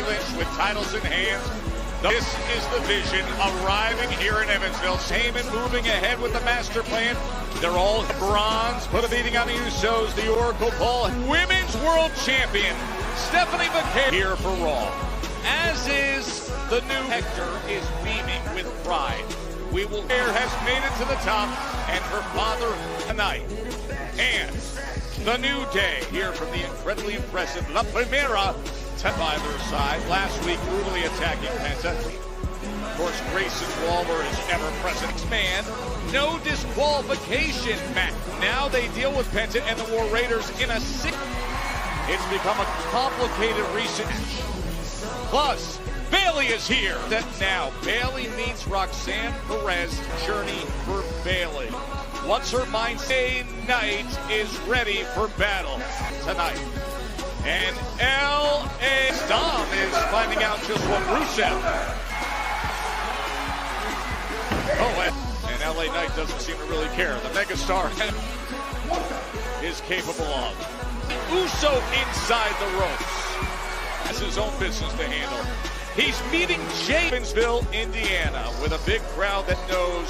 Lynch with titles in hand. This is the Vision arriving here in Evansville. Heyman moving ahead with the master plan. They're all bronze. Put a beating on the Usos. The Oracle Paul. Women's World Champion Stephanie McMahon here for Raw. As is the new Hector is beaming with pride. Air has made it to the top, and her father tonight. And the New Day here from the incredibly impressive La Primera by their side. Last week, brutally attacking Penta. Of course, Grayson Waller is ever present. Man, no disqualification match. Now they deal with Penta and the War Raiders in a six. It's become a complicated recent. Plus, Bayley is here. That now Bayley meets Roxanne Perez. Journey for Bayley. Once her mindset night is ready for battle tonight. And L.A. Dom is finding out just what Rusev. Oh, and L.A. Knight doesn't seem to really care. The megastar is capable of. Uso inside the ropes. Has his own business to handle. He's meeting Evansville, Indiana, with a big crowd that knows.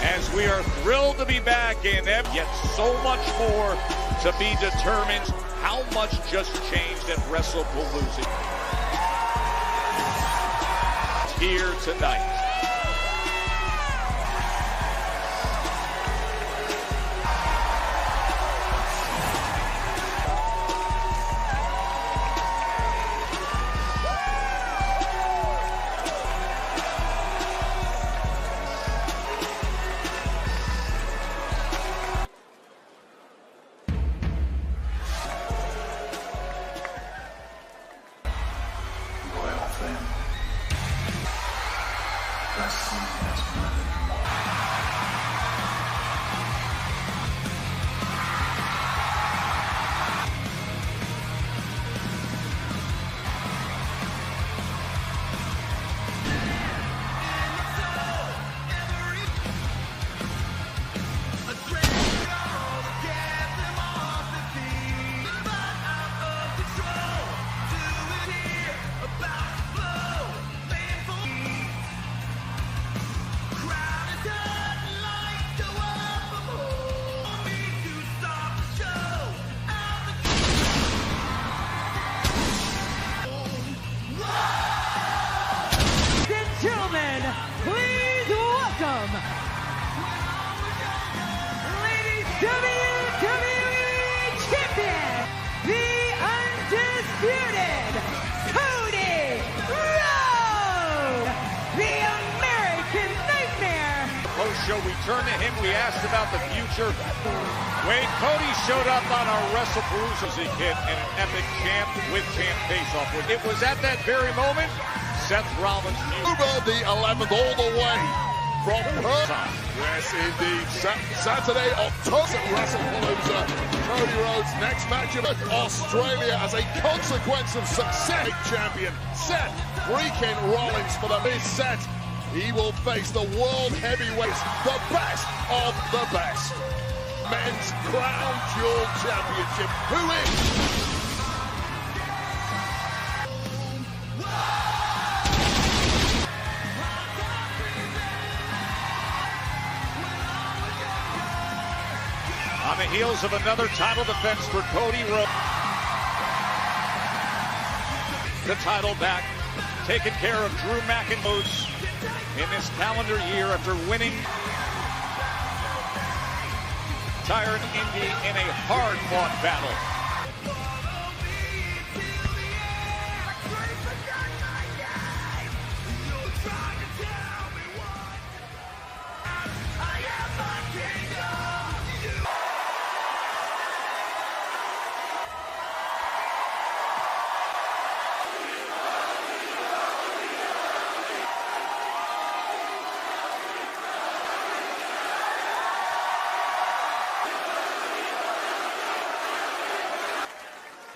As we are thrilled to be back in, yet so much more to be determined. How much just changed at WrestlePalooza here tonight. Show. We turned to him. We asked about the future. Wade Cody showed up on our WrestlePalooza kid and an epic champ with champ face-off. It was at that very moment Seth Rollins over the 11th all the way from Perth. Yes, indeed. Saturday, October WrestlePalooza. Cody Rhodes' next match of Australia as a consequence of success. Champion Seth freaking Rollins for the mid set. He will face the world heavyweights, the best of the best. Men's Crown Jewel Championship. Who is? On the heels of another title defense for Cody Rhodes. The title back, taking care of Drew McIntyre in this calendar year after winning Tyrant Indy in a hard-fought battle.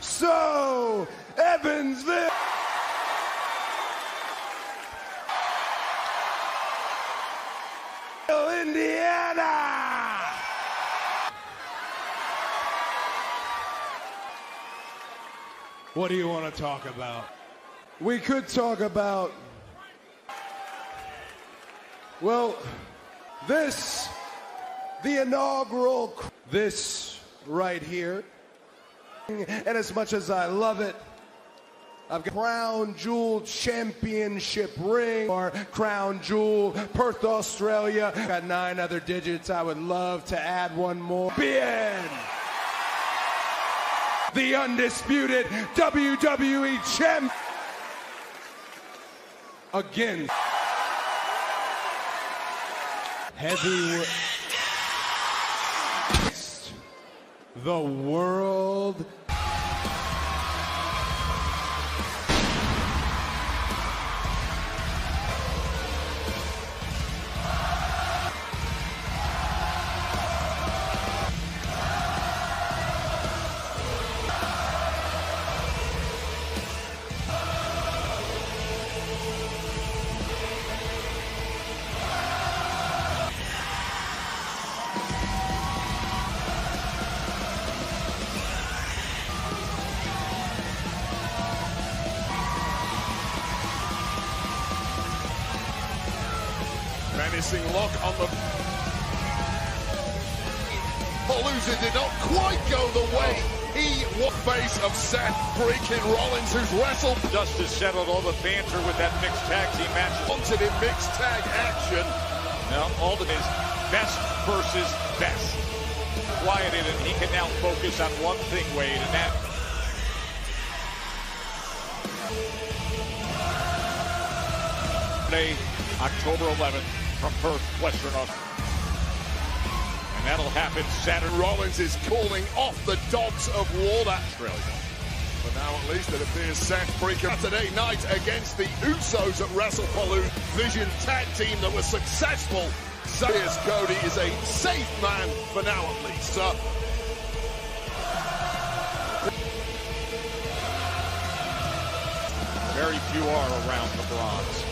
So, Evansville, Indiana. What do you want to talk about? We could talk about, well, this, the inaugural, this right here. And as much as I love it, I've got Crown Jewel Championship ring, or Crown Jewel, Perth, Australia. Got 9 other digits. I would love to add one more. Bien! The undisputed WWE champ. Again. Heavyweight. The world. Menacing lock on the... Palooza did not quite go the way he was. Face of Seth freaking Rollins, who's wrestled. Justice settled all the banter with that mixed tag team match. Wanted in mixed tag action. Now, all of his best versus best. Quieted, and he can now focus on one thing, Wade, and that... Today, October 11th, from Perth, Western Australia. And that'll happen Saturday. Rollins is calling off the Dogs of War, Australia. But now at least it appears Seth freaking today night against the Usos at WrestlePalooza. Vision tag team that was successful. Serious Cody is a safe man for now at least. Very few are around the bronze.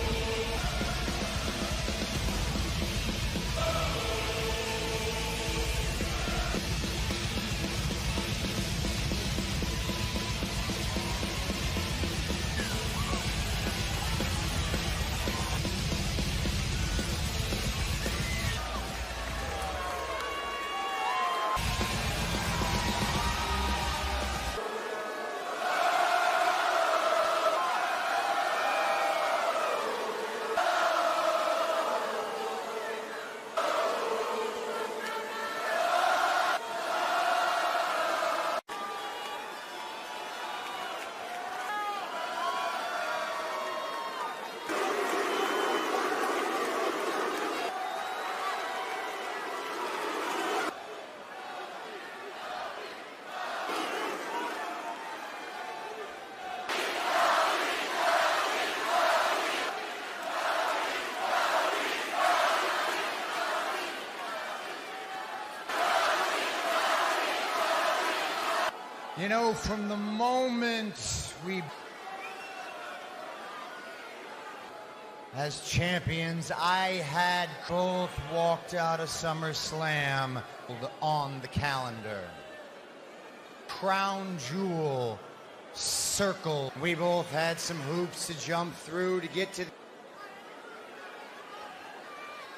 You know, from the moment we, as champions, I had both walked out of SummerSlam on the calendar. Crown Jewel circle. We both had some hoops to jump through to get to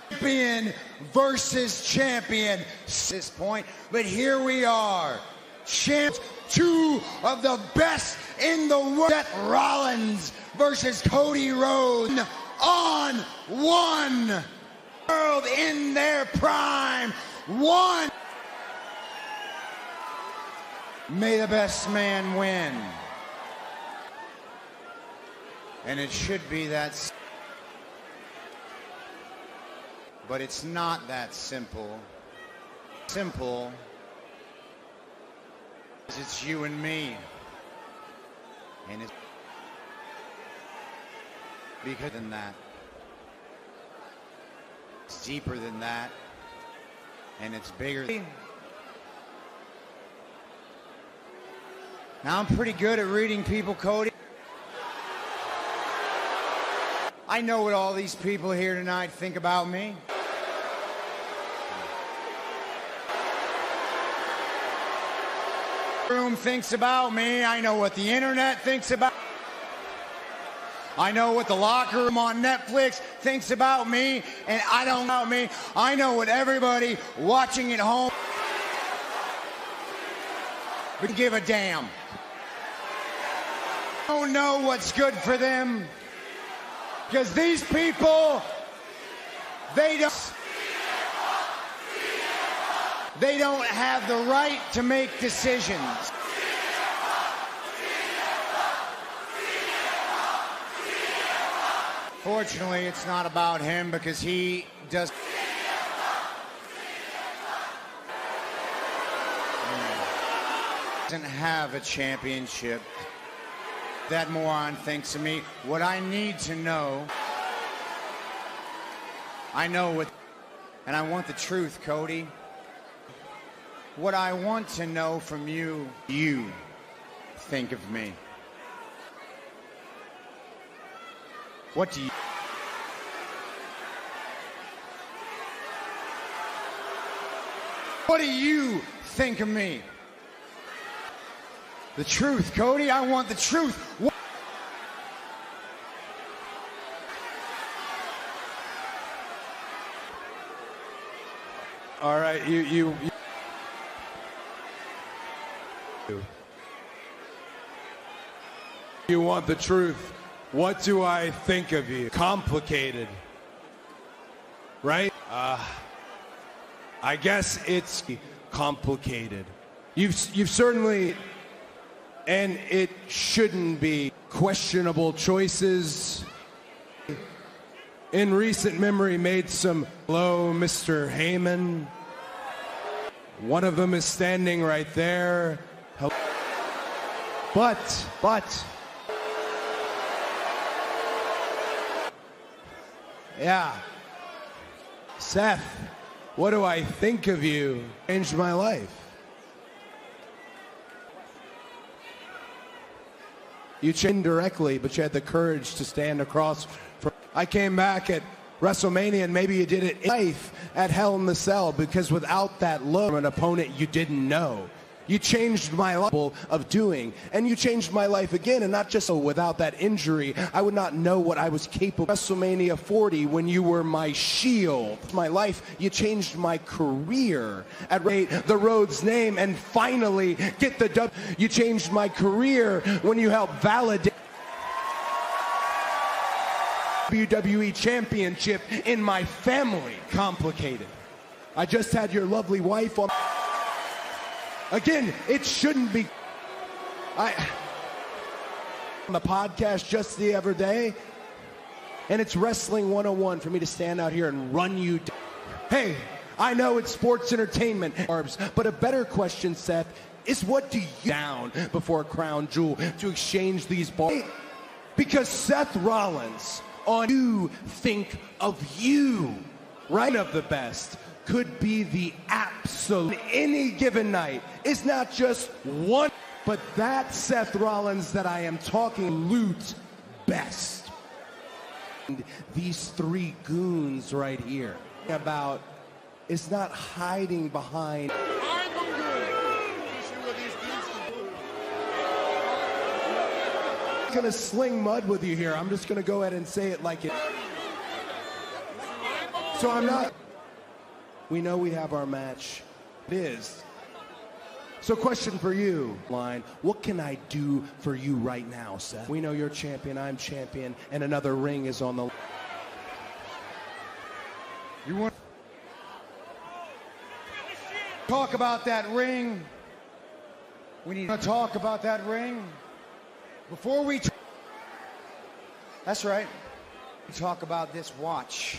champion versus champion at this point, but here we are. Champs, 2 of the best in the world. Seth Rollins versus Cody Rhodes on 1. World in their prime. 1. May the best man win. And it should be that, but it's not that simple. Simple. It's you and me, and it's bigger than that. It's deeper than that, and it's bigger. Now I'm pretty good at reading people, Cody. I know what all these people here tonight think about me. Room thinks about me. I know what the internet thinks about. I know what the locker room on Netflix thinks about me, and I don't know me. I know what everybody watching at home would give a damn. I don't know what's good for them, because these people, they don't have the right to make decisions. Fortunately, it's not about him, because he doesn't have a championship. That moron thinks of me. What I need to know, I know what, and I want the truth, Cody. What I want to know from you, you think of me. What do you... What do you think of me? The truth, Cody. I want the truth. All right, you want the truth. What do I think of you? Complicated, right? I guess it's complicated. You've certainly, and it shouldn't be, questionable choices. In recent memory, made some. Hello, Mr. Heyman. One of them is standing right there. But. Yeah. Seth, what do I think of you? Changed my life. You changed directly, but you had the courage to stand across from. I came back at WrestleMania, and maybe you did it in life at Hell in the Cell, because without that look from an opponent you didn't know. You changed my life of doing, and you changed my life again, and not just without that injury. I would not know what I was capable of. WrestleMania 40, when you were my shield. My life, you changed my career at the Rhodes name, and finally get the dub. You changed my career when you helped validate WWE Championship in my family. Complicated. I just had your lovely wife on. Again, it shouldn't be. On the podcast just the other day, and it's Wrestling 101 for me to stand out here and run you down. Hey, I know it's sports entertainment, but a better question, Seth, is what do you down before Crown Jewel to exchange these balls? Because Seth Rollins, on you think of you, right, of the best, could be the absolute any given night. It's not just one, but that Seth Rollins that I am talking loot best. And these three goons right here about is not hiding behind. I'm gonna sling mud with you here. I'm just gonna go ahead and say it like it. So I'm not. We know we have our match. It is. So question for you, line. What can I do for you right now, Seth? We know you're champion, I'm champion, and another ring is on the. You want to talk about that ring? We need to talk about that ring before we. That's right. We talk about this watch.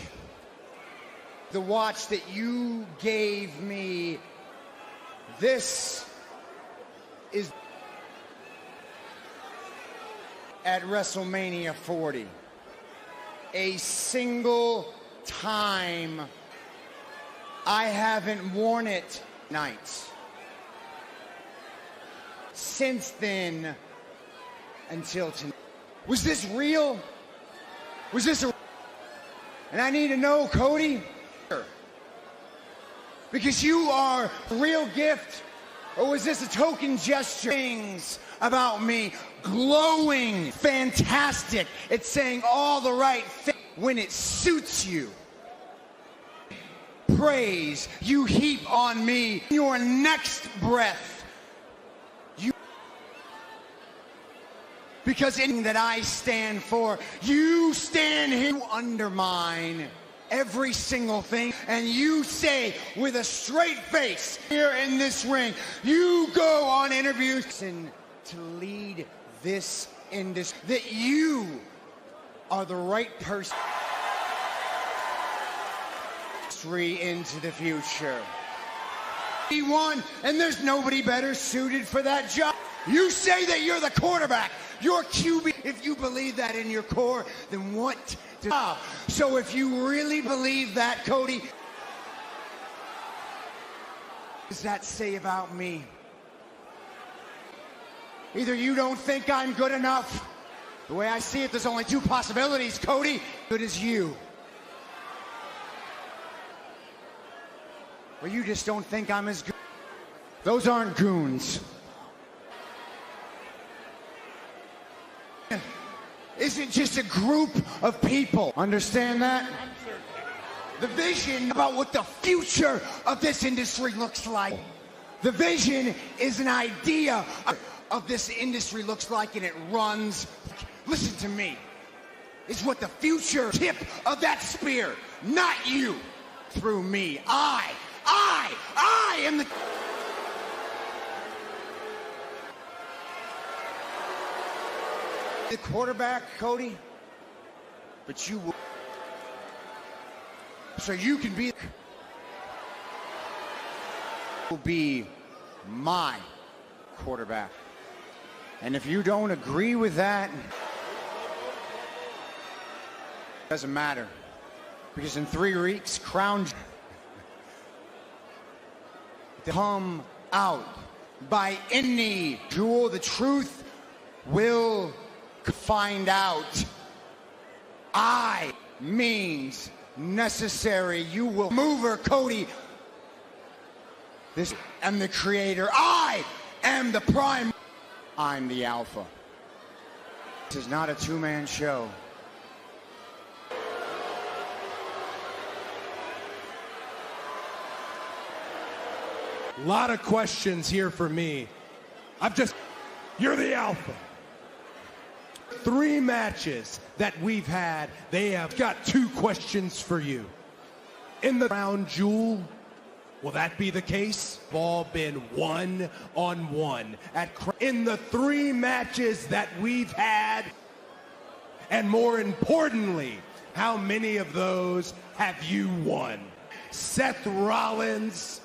The watch that you gave me. This is at WrestleMania 40. A single time I haven't worn it nights. Since then until tonight. Was this real? Was this a... And I need to know, Cody, because you are a real gift, or was this a token gesture? Rings about me, glowing, fantastic. It's saying all the right things when it suits you. Praise you heap on me, your next breath. Because in that I stand for, you stand here, you undermine every single thing, and you say with a straight face here in this ring, you go on interviews and to lead this industry, that you are the right person into the future. He won, and there's nobody better suited for that job. You say that you're the quarterback, you're QB. If you believe that in your core, then what? So if you really believe that, Cody, what does that say about me? Either you don't think I'm good enough. The way I see it, there's only two possibilities, Cody. Good as you. Or you just don't think I'm as good. Those aren't goons. Isn't just a group of people. Understand that? The vision about what the future of this industry looks like. The vision is an idea of this industry looks like, and it runs. Listen to me. It's what the future tip of that spear, not you, through me. I am the... The quarterback, Cody, but you will, so you can be my quarterback. And if you don't agree with that, it doesn't matter, because in 3 weeks, crown come out by any jewel. The truth will find out. I means necessary. You will mover, Cody. This am the creator. I am the prime. I'm the alpha. This is not a two-man show. A lot of questions here for me. You're the alpha. 3 matches that we've had, they have got 2 questions for you. In the crown jewel, will that be the case? All been 1-on-1 in the 3 matches that we've had, and more importantly, how many of those have you won? Seth Rollins.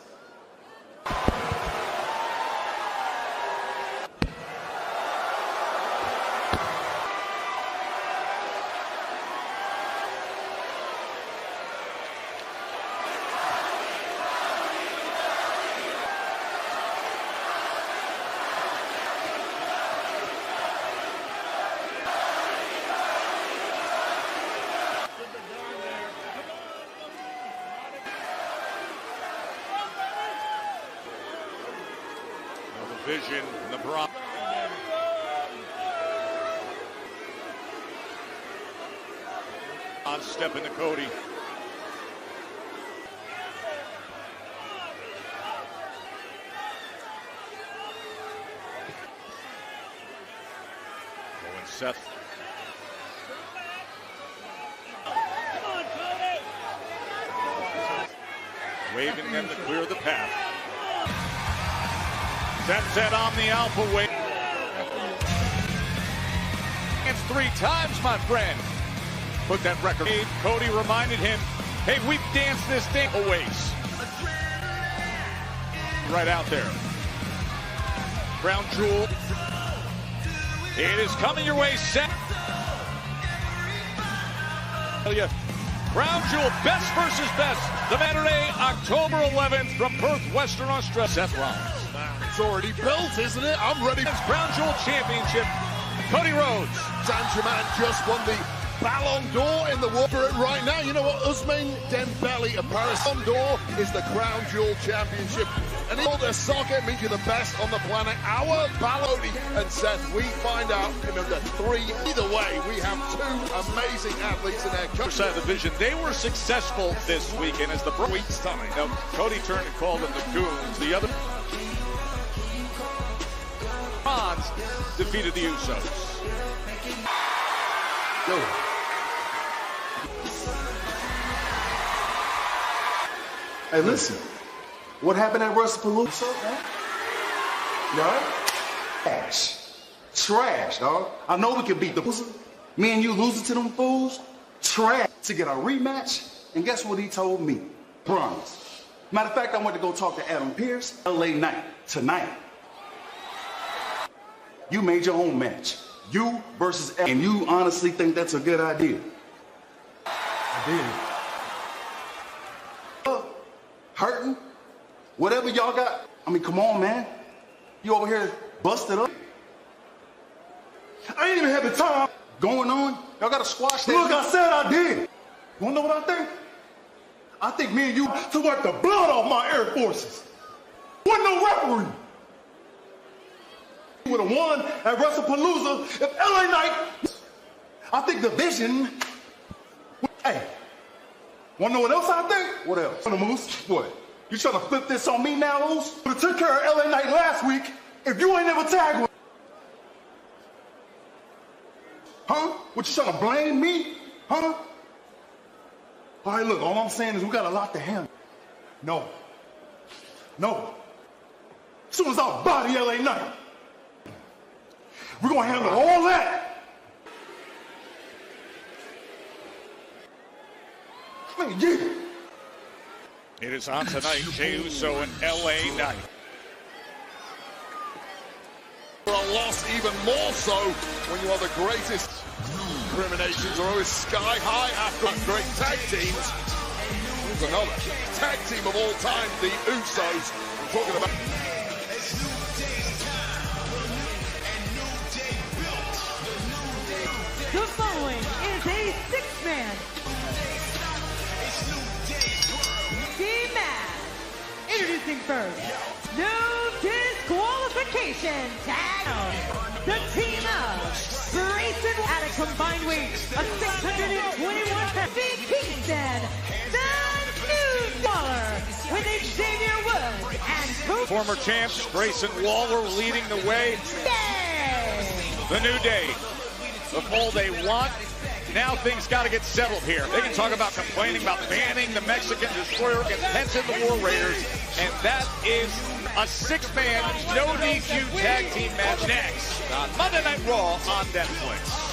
Vision, the Bron. On step into Cody. Going Seth. Waving them to clear the path. Seth said I'm the alpha way. It's 3 times, my friend. Put that record. Cody reminded him, hey, we've danced this thing always. Right out there. Crown jewel. It is coming your way, Seth. Crown jewel, best versus best. The Saturday, October 11th from Perth, Western Australia. Seth Rollins. It's already built, isn't it? I'm ready. Crown Jewel Championship, Cody Rhodes. Saint-Germain just won the Ballon d'Or in the water right now. You know what? Usman Dembele of Paris. Ballon d'Or is the Crown Jewel Championship. And in all the soccer means you're the best on the planet. Our Ballon and Seth, we find out in the three. Either way, we have two amazing athletes in their side of the division. They were successful this weekend as the week's time. Now, Cody turned and called them the Goons. The other Bronze defeated the Usos. Go. Hey, listen. What happened at WrestlePalooza, man? Y'all? Trash, dog. I know we can beat the loser. Me and you losing to them fools? Trash. To get a rematch? And guess what he told me? Bronze. Matter of fact, I went to go talk to Adam Pearce. LA Knight. Tonight. You made your own match. You versus Adam. And you honestly think that's a good idea? I did. Hurting? Whatever y'all got. I mean, come on, man. You over here busted up. I ain't even had the time going on. Y'all got to squash that. Look, I said I did. You want to know what I think? I think me and you took like the blood off my Air Forces. Wasn't no referee. Would have won at WrestlePalooza if LA Knight. I think the vision. Hey, want to know what else I think? What else? Moose? What? You trying to flip this on me now, Moose? I took care of LA Knight last week if you ain't never tagged with. Huh? What, you trying to blame me? Huh? All right, look, all I'm saying is we got a lot to handle. No. No. As soon as I body LA Knight, we're going to handle all that. I mean, yeah. It is on tonight, Jey Uso and LA Knight. For a loss, even more so when you are the greatest. Discriminations are always sky high after great tag teams. Here's another tag team of all time, the Usos. I'm talking about. The following is a six-man team match. Introducing first, no disqualification tag. The team of Grayson at a combined weight of 621 pounds. Big Kingston, the New Waller with Xavier Woods and former champs Grayson Waller leading the way. The New Day. The poll they want. Now things got to get settled here. They can talk about complaining about banning the Mexican Destroyer against Penta and the War Raiders, and that is a six-man, no DQ tag team match next on Monday Night Raw on Netflix.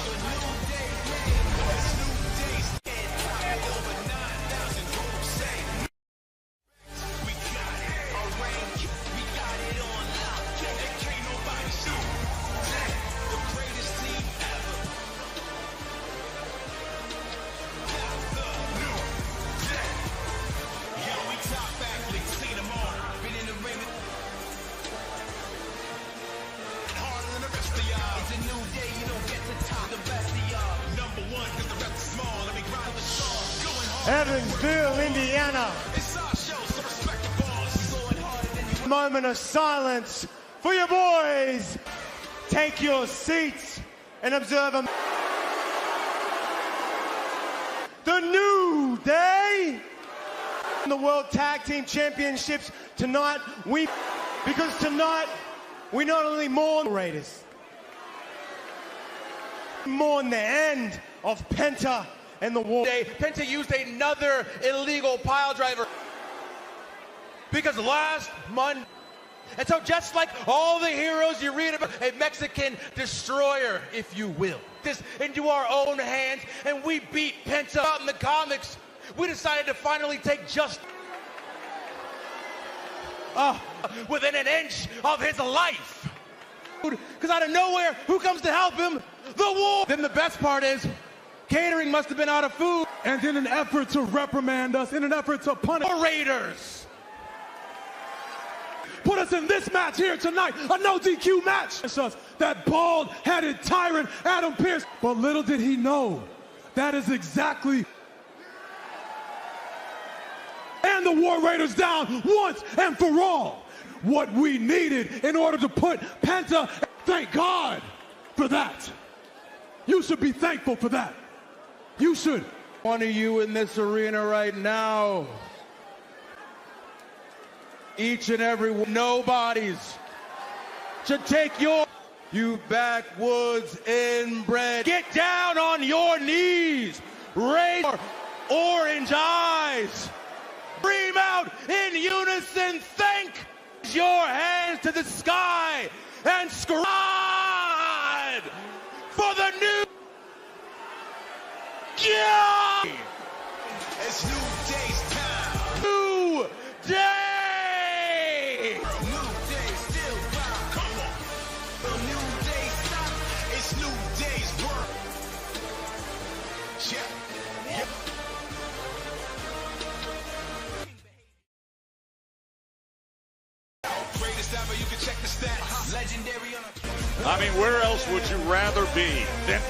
Evansville, Indiana. Moment of silence for your boys. Take your seats and observe them. The New Day. The World Tag Team Championships tonight. Because tonight we not only mourn the Raiders, mourn the end of Penta and the War. Penta used another illegal pile driver because last month, and so just like all the heroes you read about, a Mexican destroyer, if you will, this into our own hands, and we beat Penta out in the comics. We decided to finally take just within an inch of his life. Because out of nowhere, who comes to help him? The War. Then the best part is, catering must have been out of food. And in an effort to reprimand us, in an effort to punish the Raiders, put us in this match here tonight, a no DQ match. That bald-headed tyrant, Adam Pearce. But little did he know That is exactly. And the War Raiders down once and for all. What we needed in order to put Penta. Thank God for that. You should be thankful for that. You should. One of you in this arena right now, each and every one, nobodies should take you backwoods inbred. Get down on your knees, raise your orange eyes, scream out in unison, thank your hands to the sky and scream for the new. Yeah! It's new day's time. New day! New day still vibe. Come on. A new day's stop. It's new day's work. Yeah. Greatest ever, you can check the stats. Legendary on I mean, where else would you rather be than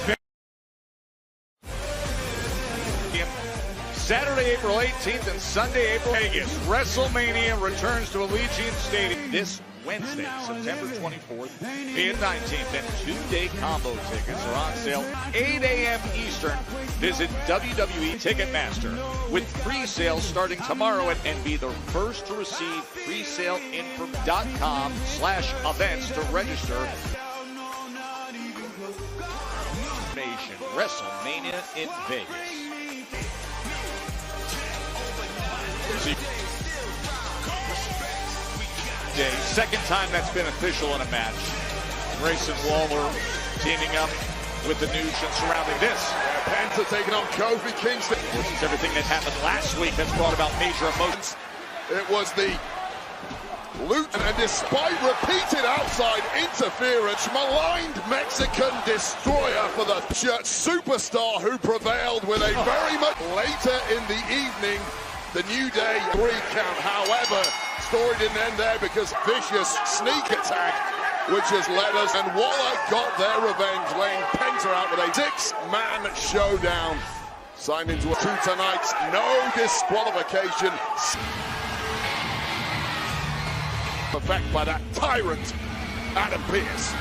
Saturday, April 18th and Sunday, April Vegas. WrestleMania returns to Allegiant Stadium this Wednesday, September 24th and 19th. And two-day combo tickets are on sale 8 a.m. Eastern. Visit WWE Ticketmaster with pre-sales starting tomorrow and be the first to receive presale.com/events to register. Nation WrestleMania in Vegas. Day. Second time that's been official in a match. Grayson Waller teaming up with the news surrounding this. Penta taking on Kofi Kingston. Which is everything that happened last week that's brought about major emotions. It was the loot, and despite repeated outside interference, maligned Mexican destroyer for the superstar who prevailed with a very much later in the evening. The New Day 3 count. However, story didn't end there because vicious sneak attack, which has led us, and Waller got their revenge, laying Penta out with a 6-man showdown. Signed into two tonight's no disqualification. Effect by that tyrant, Adam Pearce.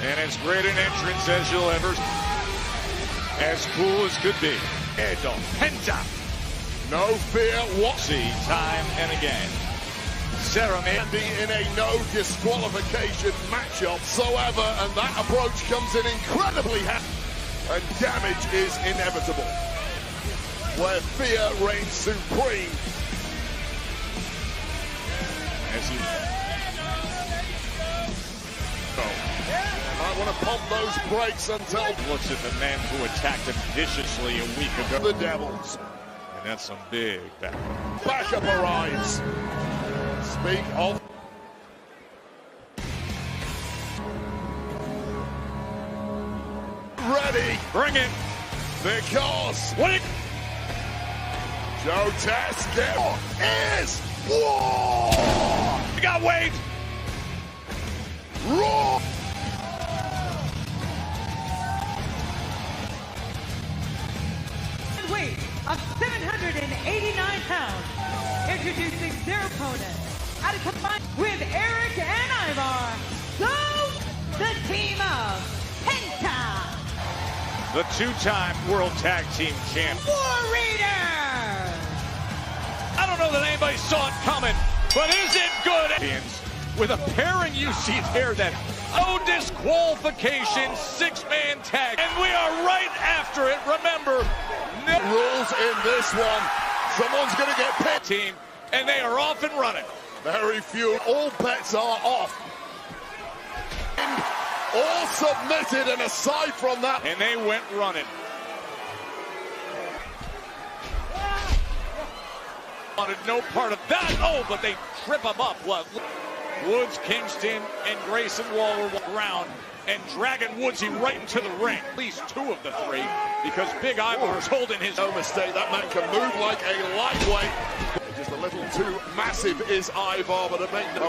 And as great an entrance as you'll ever, as cool as could be. Edo Penta. No fear what? See time and again. Ceremony in a no disqualification matchup whatsoever, and that approach comes in incredibly hard, and damage is inevitable. Where fear reigns supreme. As he might want to pump those brakes until looks at the men who attacked him viciously a week ago. The Devils. And that's some big back. Backup arrives. Speak of. Ready. Bring it. Because. What it? Joe Taskin is war. We got Wade. Raw. Weight of 789 pounds. Introducing their opponent. At a combined with Eric and Ivar. The team of Penta. The two-time World Tag Team Champ. War Raiders. I don't know that anybody saw it coming, but is it good? With a pairing you see there that no disqualification 6-man tag. And we are right after it. Remember, rules in this one. Someone's going to get pinned. Team, and they are off and running. Very few. All bets are off. And all submitted, and aside from that. And they went running. Wanted no part of that. Oh, but they trip him up. What? Woods, Kingston, and Grayson Waller round and dragging Woodsy right into the ring. At least two of the three, because Big Ivar's holding his. No mistake, that man can move like a lightweight. Just a little too massive is Ivar, but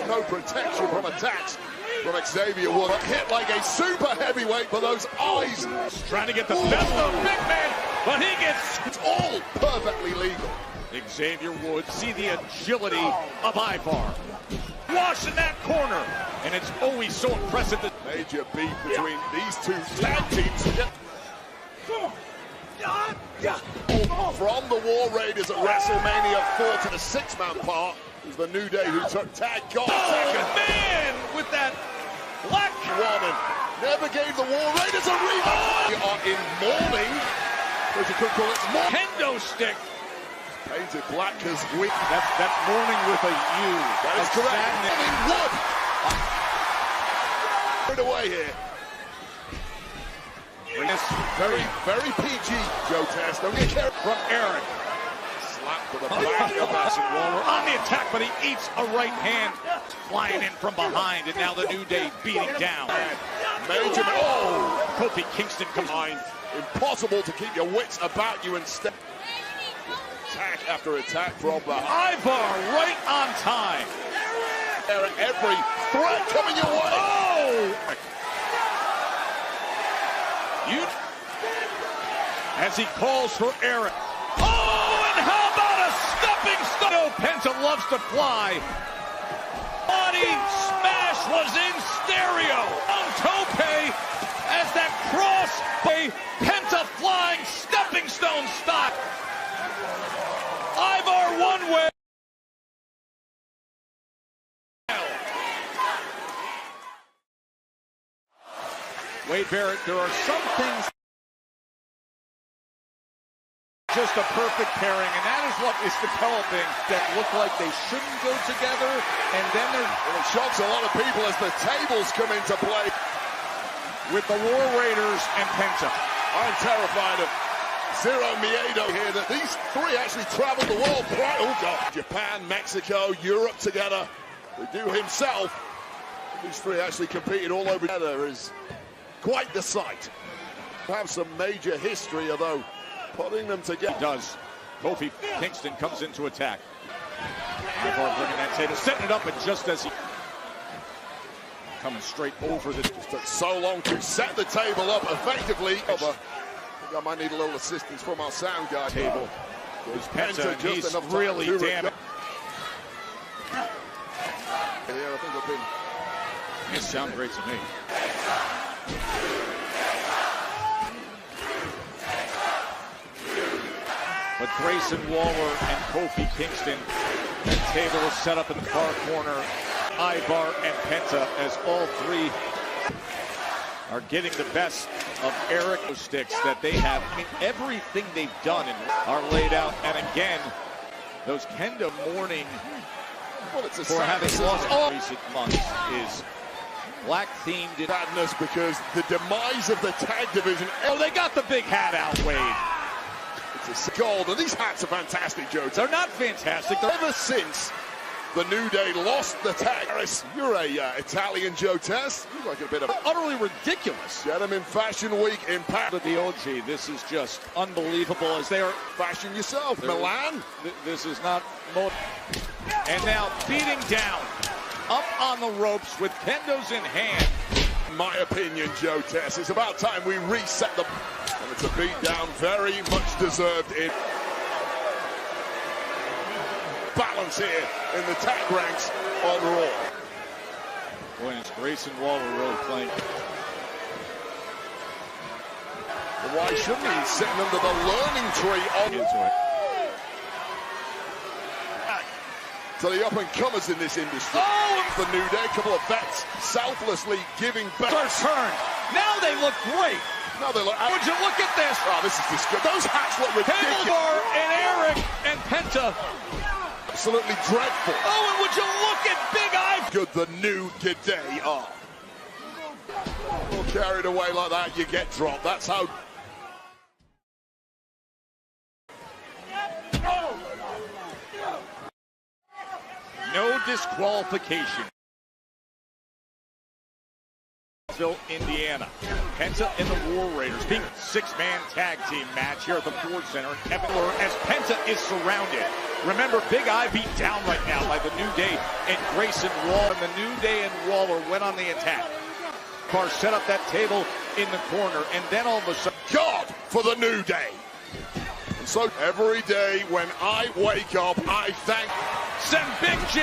no protection from attacks from Xavier Woods. Hit like a super heavyweight, but those eyes. Trying to get the best of Big Man, but he gets. It's all perfectly legal. Xavier Woods, see the agility of Ivar. Wash in that corner, and it's always so impressive. That major beef between these two tag teams. From the War Raiders at WrestleMania 4 to the six-man part is the New Day who took tag. Oh, man, with that black one and never gave the War Raiders a rebound. We are in mourning. As you could call it, kendo stick. Painted black as we. That's mourning with a U. That is correct. Wood. Put it away here. Yes, very PG, Joe Test. Don't get carried from Eric. Slap to the back of Waller on the attack, but he eats a right hand flying in from behind, and now the New Day beating down. Major. Oh, Kofi Kingston comes behind. Impossible to keep your wits about you and step. Attack after attack from the Ivar right on time. Eric, every threat coming your way. Oh! As he calls for Eric. Oh, and how about a stepping stone? No, Penta loves to fly. Body smash was in stereo. On Tope as that cross by Penta flying stepping stone stop. Ivar one way. Wade Barrett, there are some things just a perfect pairing, and that is what is developing that look like they shouldn't go together, and then it shocks a lot of people as the tables come into play with the War Raiders and Penta. I'm terrified of Zero Miedo here, that these three actually traveled the world. Oh God, Japan, Mexico, Europe together. The dude himself, these three actually competed all over together, is quite the sight. Have some major history, although putting them together. He does. Kofi Kingston comes into attack. Ivar bringing that table, setting it up, and just as he coming straight over the. Just took so long to set the table up effectively. I think I might need a little assistance from our sound guy. Table. There's Penta, and he's really damn it. Yeah, I think I've been. It sounds great to me. But Grayson Waller and Kofi Kingston, that table is set up in the far corner. Ivar and Penta, as all three are getting the best of Eric sticks that they have. I mean, everything they've done and are laid out. And again, those kendo mourning for having lost all recent months is black themed in sadness, because the demise of the tag division. Oh, they got the big hat out, Wade. It's a gold, and these hats are fantastic, Joe. They're not fantastic. They're ever since the New Day lost the tag. You're a Italian, Joe Test. You like a bit of utterly ridiculous. Gentlemen Fashion Week in Paris. The OG, this is just unbelievable as they are fashion yourself. Milan. This is not. And now beating down, up on the ropes with kendos in hand. In my opinion, Joe Test, it's about time we reset the. And it's a beatdown, very much deserved in. Balance here in the tag ranks on Raw. Boy, it's Grayson Waller really playing. Well, why shouldn't he? He's sitting under the learning tree on into it. To the up-and-comers in this industry. Oh! The New Day, a couple of vets selflessly giving back. First turn. Now they look great. Now they look. Would you look at this? Oh, this is disgusting. Those hats look ridiculous. Ivar and Eric and Penta. Absolutely dreadful. Oh, and would you look at Big Ivar? Good, the New Day are. Well, carried away like that, you get dropped. That's how. no disqualification. Indiana. Penta and the War Raiders being six-man tag team match here at the Ford Center. As Penta is surrounded. Remember, Big I beat down right now by the New Day and Grayson Waller. And the New Day and Waller went on the attack. Carr set up that table in the corner, and then all of a sudden, God for the New Day. And so every day when I wake up, I thank send Big G.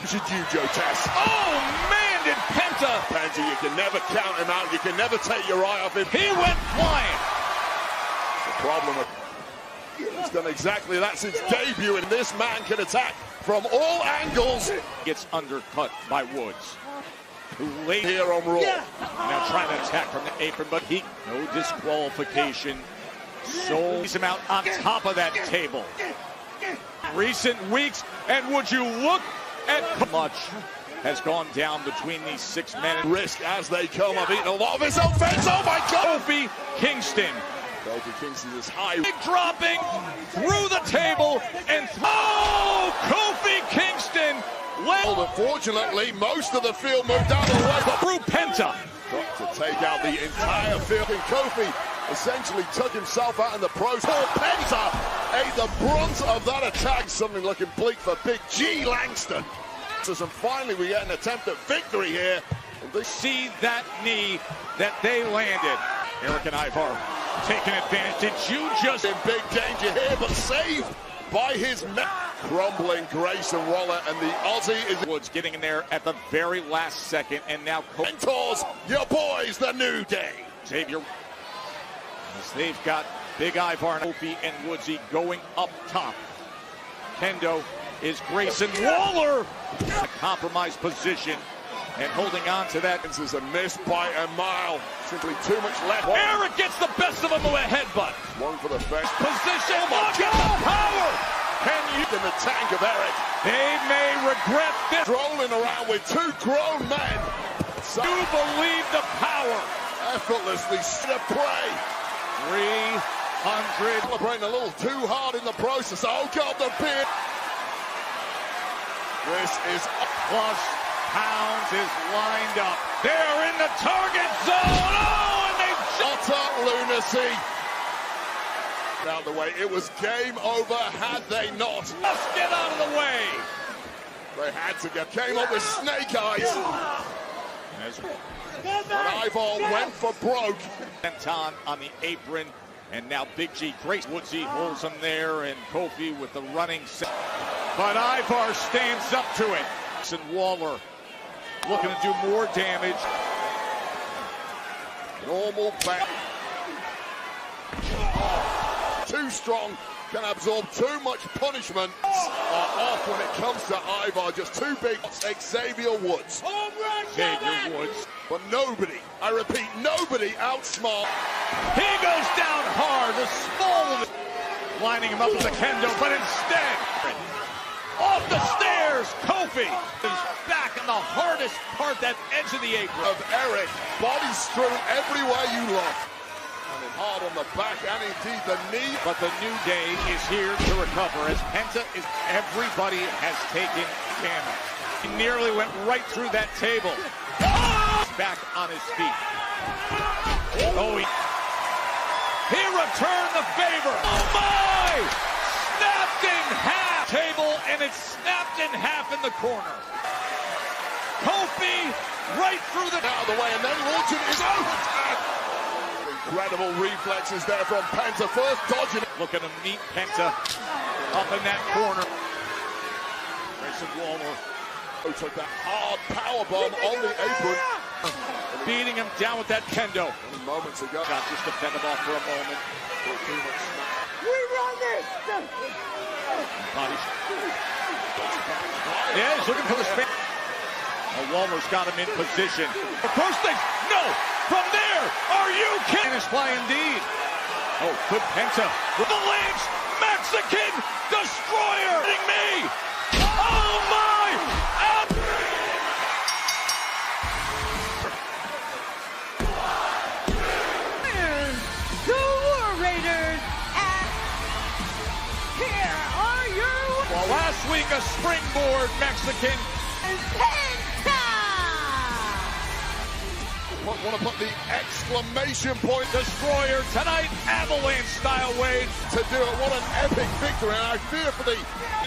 It's a judo test. Oh man, did Penta! You can never count him out. You can never take your eye off him. He went flying. The problem with he's done exactly that since debut, and this man can attack from all angles. Gets undercut by Woods, who laid here on Raw. Now trying to attack from the apron, but no disqualification. So he's him out on top of that table. Recent weeks, and would you look at how much has gone down between these six men. Risk as they come. I've eaten a lot of his offense. Oh my God! Kofi Kingston. Kofi Kingston is high. Big dropping through the table and Kofi Kingston. Well, unfortunately, most of the field moved out of the way. But through Penta. Got to take out the entire field. And Kofi essentially took himself out in the process. Penta ate the brunt of that attack. Something looking bleak for Big G Langston. And finally, we get an attempt at victory here. See that knee that they landed. Eric and Ivar taking advantage. Did you just in big danger here, but saved by his crumbling Grayson Waller, and the Aussie is Woods getting in there at the very last second, and now mentors your boys, the New Day. Xavier, as they've got Big Ivar, Kofi, and Woodsy going up top. Kendo is Grayson Waller, a compromised position, and holding on to that. This is a miss by a mile. Simply too much left. Eric gets the best of him with a headbutt. One for the face. Position. Look at the power. Can you in the tank of Eric? They may regret this. Strolling around with two grown men. So you believe the power. Effortlessly to play. 300. Celebrating a little too hard in the process. Oh God, the pin. This is plus Pounds is lined up. They're in the target zone. Oh, and they utter lunacy. Out of the way. It was game over had they not. Let's get out of the way. They had to get. Came up with snake eyes. And Ivar went for broke. Anton on the apron. And now Big G, Grace Woodsy holds him there, and Kofi with the running set. But Ivar stands up to it. And Waller looking to do more damage. Normal back. Too strong, can absorb too much punishment. Are off when it comes to Ivar, just too big. Xavier Woods. Xavier Woods. But nobody, I repeat, nobody outsmart. He goes down hard, the small of it, lining him up with a kendo, but instead, off the stairs, Kofi is back in the hardest part, that edge of the apron. Of Eric, body strewn everywhere you look. And hard on the back and indeed the knee. But the New Day is here to recover as Penta is, everybody has taken damage. He nearly went right through that table. Back on his feet. Oh, he returned the favor. Oh my! Snapped in half. Table, and it's snapped in half in the corner. Kofi right through the out of the way, and then launching his own attack. Incredible reflexes there from Penta. First dodging. Looking to meet Penta up in that corner. Grayson Waller took that hard power bomb on the apron. Beating him down with that kendo. Moments ago. Got just to fend him off for a moment. We run this! Body shot. Yeah, he's looking for the spin. Waller's got him in position. Approach things. No! From there! Are you kidding? Spanish fly indeed. Oh, good Penta. With the Lynch! Mexican Destroyer! Hitting me! Oh my! Out! The War Raiders, and here are your... Well, last week a spring American. Want to put the exclamation point Destroyer tonight, avalanche-style way to do it. What an epic victory, and I fear for the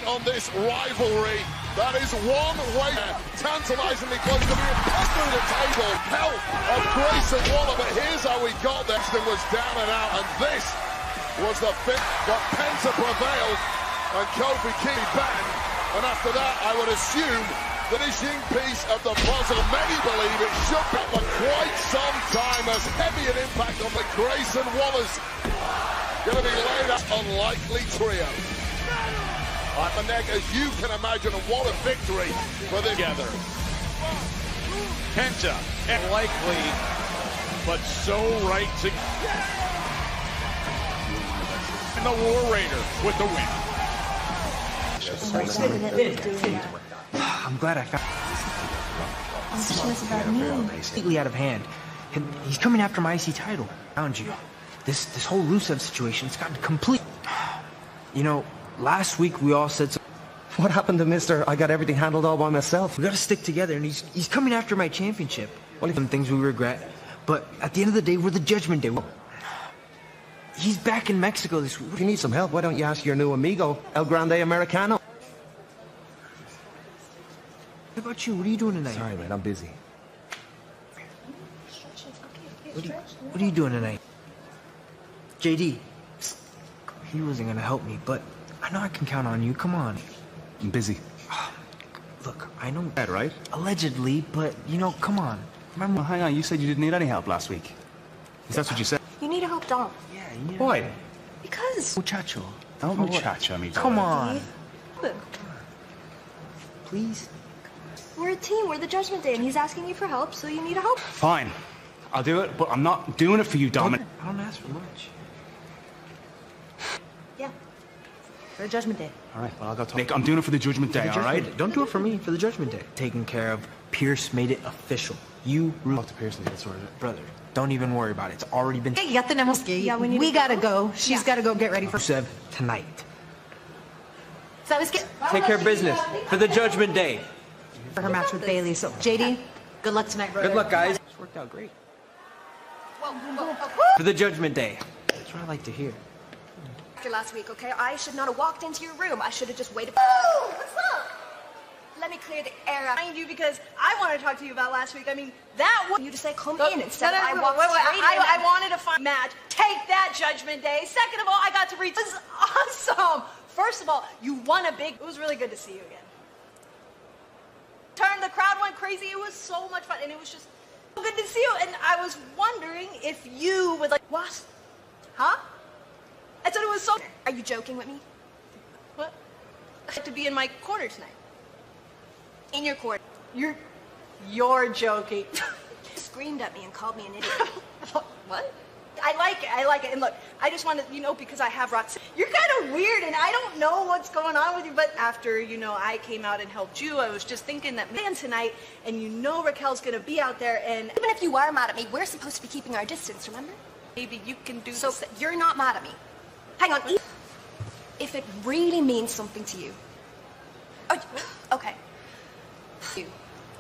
on this rivalry. That is one way tantalizingly close to being pushed through the table. Help of Grayson Waller, but here's how we got there. It was down and out, and this was the fifth. But Penta prevailed, and Kofi King banned. And after that, I would assume finishing piece of the puzzle. Many believe it should be for quite some time, as heavy an impact on the Grayson Wallers going to be laid out. Unlikely trio. Like the neck, as you can imagine, and what a victory for them. together. Penta, likely, but so right to. And the War Raider with the win. I'm glad I found. She was about me. Completely out of hand. And he's coming after my IC title. Found you. This whole Rusev situation, it's gotten complete. You know, last week we all said. What happened to Mister? I got everything handled all by myself. We gotta stick together, and he's coming after my championship. Only some things we regret, but at the end of the day, we're the Judgment Day. He's back in Mexico this week. If you need some help, why don't you ask your new amigo, El Grande Americano? What about you? What are you doing tonight? Sorry, man, I'm busy. What are you doing tonight? JD, he wasn't gonna help me, but I know I can count on you. Come on. I'm busy. Look, I know. Bad, right? Allegedly, but you know, come on. Remember? Well, hang on, you said you didn't need any help last week. Is that what you said? You need help, don't. Yeah, you need. Why? Because. Muchacho. Don't muchacho me. Come on. Look, Please. we're a team. We're the Judgment Day, and he's asking you for help, so you need help. Fine. I'll do it, but I'm not doing it for you, Dominic. I don't ask for much. Yeah. For the Judgment Day. All right, well, I'll go talk. Nick, I'm doing it for the Judgment Day, all right? Don't do it for me. For the Judgment Day. Taken care of. Pierce made it official. You, Talk to Pierce and get sorted. brother. Don't even worry about it. It's already been. Ya tenemos que ir. Yeah, we gotta go. She's gotta go get ready for. Rusev tonight. ¿Sabes qué? Take care of business for the Judgment Day. For her match with Bailey. So, JD, good luck tonight, brother. Good luck, guys. It's worked out great. For the Judgment Day. That's what I like to hear. After last week, okay? I should not have walked into your room. I should have just waited. Oh, what's up? Let me clear the air out behind you because I want to talk to you about last week. I mean, that was you to say come in instead of I walked straight in. I wanted to find a match. Take that, Judgment Day. Second of all, I got to read. This is awesome. First of all, you won a big. It was really good to see you again. The crowd went crazy. It was so much fun, and it was just so good to see you. And I was wondering if you would like what? Huh? I said it was so. Are you joking with me? What? I have to be in my corner tonight. In your corner. You're joking. Screamed at me and called me an idiot. What? I like it. And look, I just want to, you know, because I have rocks. You're kind of weird, and I don't know what's going on with you, but after, you know, I came out and helped you, I was just thinking that man tonight, and you know Raquel's going to be out there, and even if you are mad at me, we're supposed to be keeping our distance, remember? Maybe you can do so. You're not mad at me. Hang on. If it really means something to you. Oh, okay. You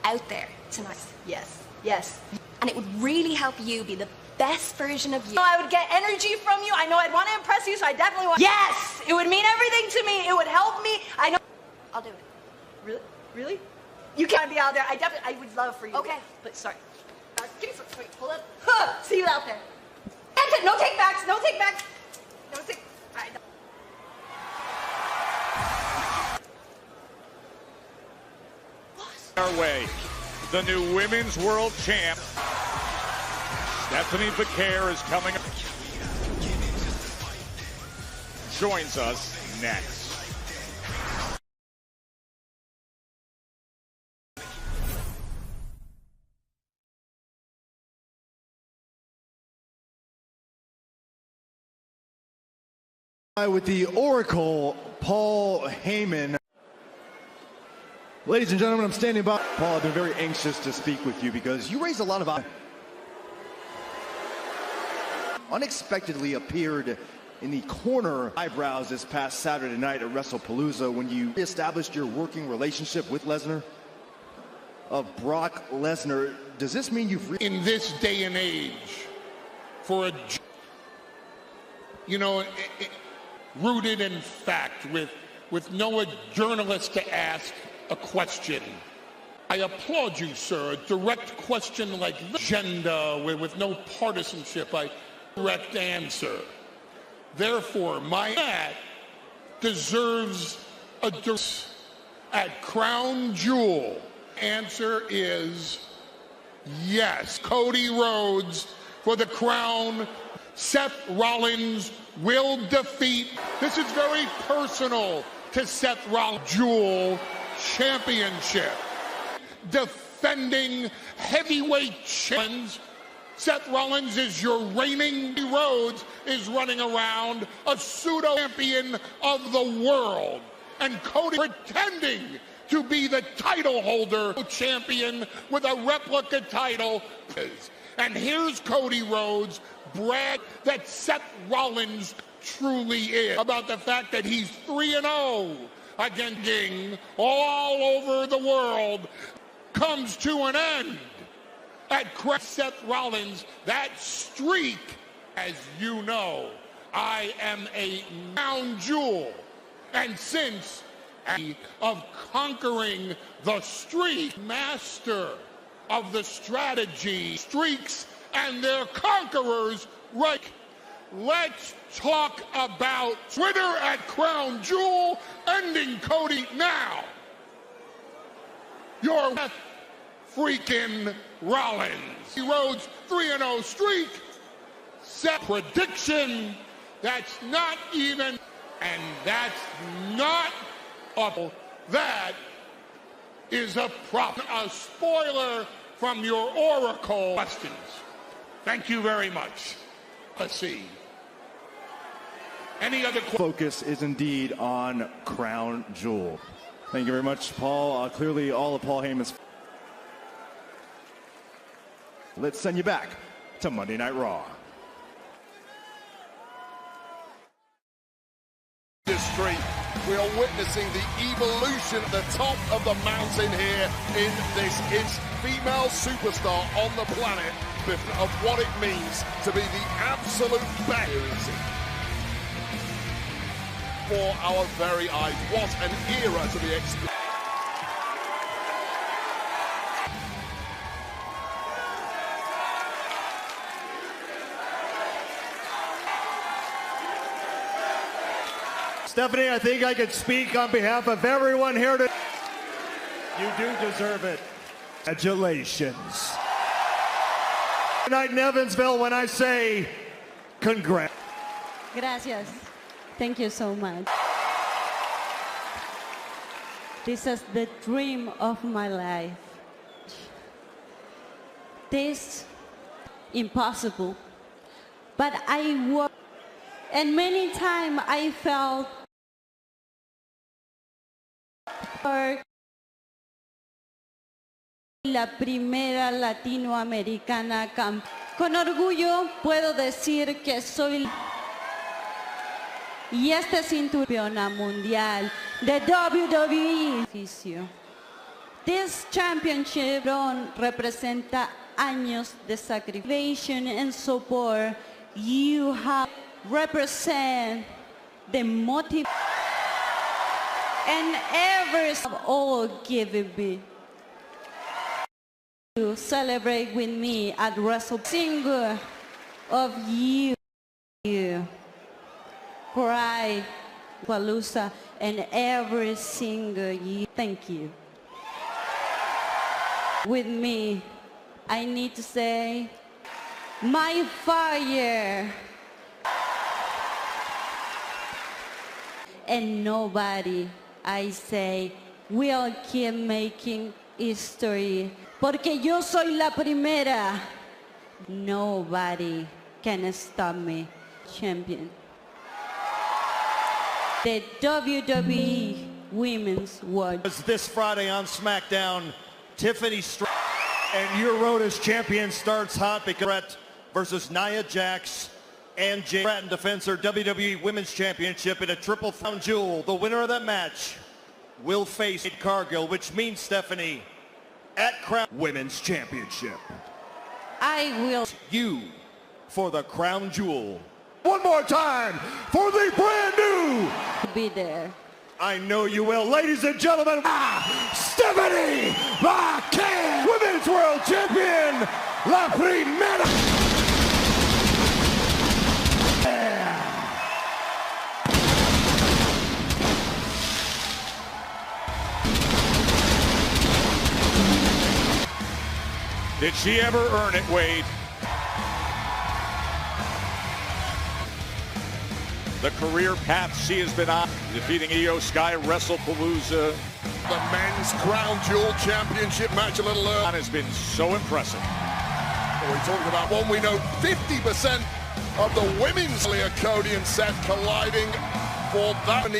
out there tonight. Yes. And it would really help you be the best version of you. I would get energy from you. I know I'd want to impress you, so I definitely want. Yes! It would mean everything to me. It would help me. I know. I'll do it. Really? You can't be out there. I would love for you. Okay. But sorry. Give me some. Wait, hold up. See you out there. No take backs. No take backs. No take. Our way, the new women's world champ, Stephanie Becaire, is coming up. Joins us next. With the Oracle, Paul Heyman. Ladies and gentlemen, I'm standing by. Paul, I've been very anxious to speak with you because you raised a lot of unexpectedly appeared in the corner eyebrows this past Saturday night at WrestlePalooza when you established your working relationship with Lesnar? Of Brock Lesnar, does this mean you've... In this day and age, for a... You know, rooted in fact, with no journalist to ask a question. I applaud you, sir. A direct question like this, agenda with no partisanship, I direct answer. Therefore, my ad deserves a at Crown Jewel. Answer is yes. Cody Rhodes for the crown. Seth Rollins will defeat. This is very personal to Seth Rollins. Jewel Championship. Defending heavyweight champions. Seth Rollins is your reigning. Rhodes is running around a pseudo champion of the world. And Cody pretending to be the title holder champion with a replica title. And here's Cody Rhodes brag that Seth Rollins truly is about the fact that he's 3-0 against King all over the world. Comes to an end at Seth Rollins. That streak, as you know, I am a crown jewel. And since of conquering the streak, master of the strategy, streaks and their conquerors, right? Let's talk about winner at Crown Jewel, ending Cody now. Your Seth freaking Rollins. Rhodes 3-0 streak. Set prediction. That's not even, and that's not up. That is a problem. A spoiler from your Oracle questions. Thank you very much. Let's see. Any other focus is indeed on Crown Jewel. Thank you very much, Paul. Clearly, all of Paul Heyman's. Let's send you back to Monday Night Raw. We are witnessing the evolution at the top of the mountain here in this female superstar on the planet of what it means to be the absolute best for our very eyes. What an era to be experienced. Stephanie, I think I could speak on behalf of everyone here today. You do deserve it. Congratulations. Tonight in Evansville, when I say congrats. Gracias. Thank you so much. This is the dream of my life. This impossible, but I worked, and many times I felt la primera latinoamericana campeona. Con orgullo puedo decir que soy y este cinturona mundial de WWE. This championship representa años de sacrificio and support. You have represent the motive and every all given me to celebrate with me at WrestlePalooza. Single of you cry Palooza and every single year. Thank you. With me, I need to say my fire. And nobody, I say, will keep making history. Porque yo soy la primera. Nobody can stop me, champion. The WWE Women's World. This Friday on SmackDown, Tiffany and your road as champion starts hot because Brett versus Nia Jax. and Jay Stratton defends her WWE Women's Championship in a triple crown jewel. The winner of that match will face Cargill, which means, Stephanie, at Crown Women's Championship. I will. You for the crown jewel. One more time for the brand new. Be there. I know you will. Ladies and gentlemen, Stephanie McCann, Women's World Champion, La Primera. Did she ever earn it, Wade? The career path she has been on, defeating Io Sky, WrestlePalooza. The men's crown jewel championship match a little early. Has been so impressive. We're talking about one we know 50% of the women's Leah Cody and Seth colliding for that.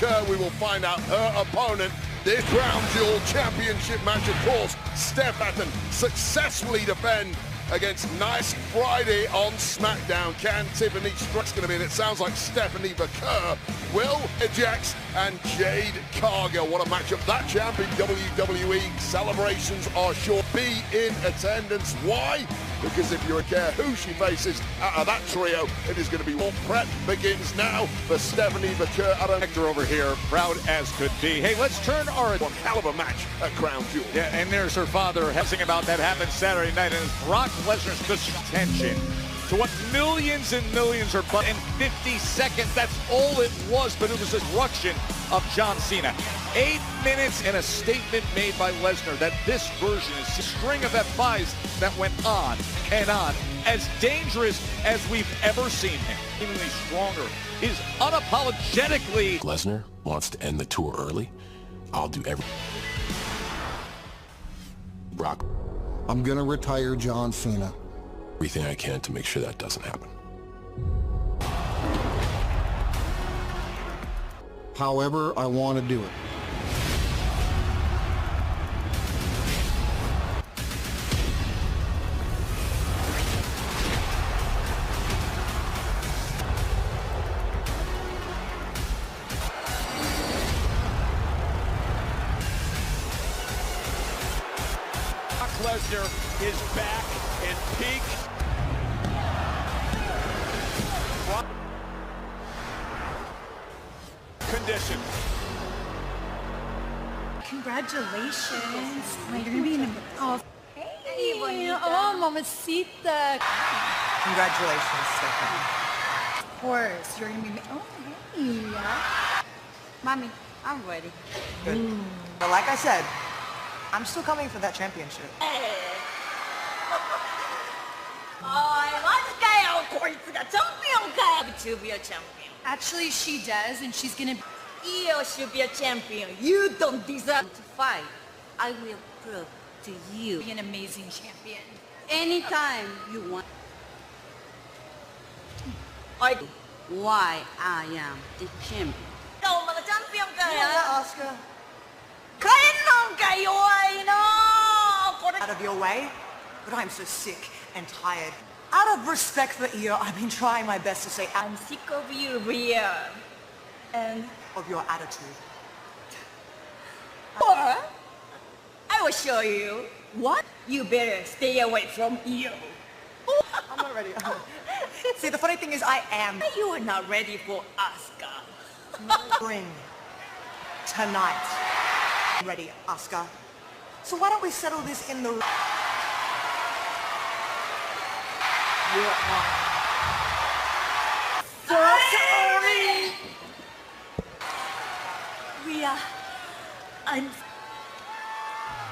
Kerr, we will find out her opponent. This crown jewel championship match, of course, Steph Patton successfully defend against Nice Friday on SmackDown. Can Tiffany Stratton's going to be in? It sounds like Stephanie Kerr, Will Jax, and Jade Cargill. What a matchup. That champion WWE celebrations are sure be in attendance. Why? Because if you care who she faces out of that trio, it is going to be all prep begins now for Stephanie Kerr. Hector over here, proud as could be. Hey, let's turn our one hell of a match at Crown Jewel. Yeah, and there's her father hessing about that happened Saturday night, and Brock Lesnar's attention to what millions and millions are in 50 seconds. That's all it was, but it was a disruption of John Cena. 8 minutes and a statement made by Lesnar that this version is a string of F5s that went on and on. As dangerous as we've ever seen him. Even stronger. Is unapologetically. Lesnar wants to end the tour early. I'll do everything. Brock. I'm gonna retire John Cena. Everything I can to make sure that doesn't happen. However I want to do it. Brock Lesnar is back in peak condition. Congratulations. You're gonna be in the Hey, oh, mamacita. Congratulations, Stephanie. Of course. You're gonna be hey. Mommy, I'm ready. Good. But like I said, I'm still coming for that championship. To be a champion. Actually, she does, and she's gonna. Io should be a champion. You don't deserve To fight, I will prove to you. Be an amazing champion. Anytime you want. Why I am the champion. đâu mà là champion kìa. Yeah, Oscar. Out of your way, but I'm so sick and tired. Out of respect for Io, I've been trying my best to say I'm sick of you, Rhea. And of your attitude. or I will show you what you better stay away from Io. I'm not ready. See, the funny thing is I am. You are not ready for Asuka. Ring tonight. Ready, Asuka. So why don't we settle this in the ring? You're on. Sorry. Rhea, I'm.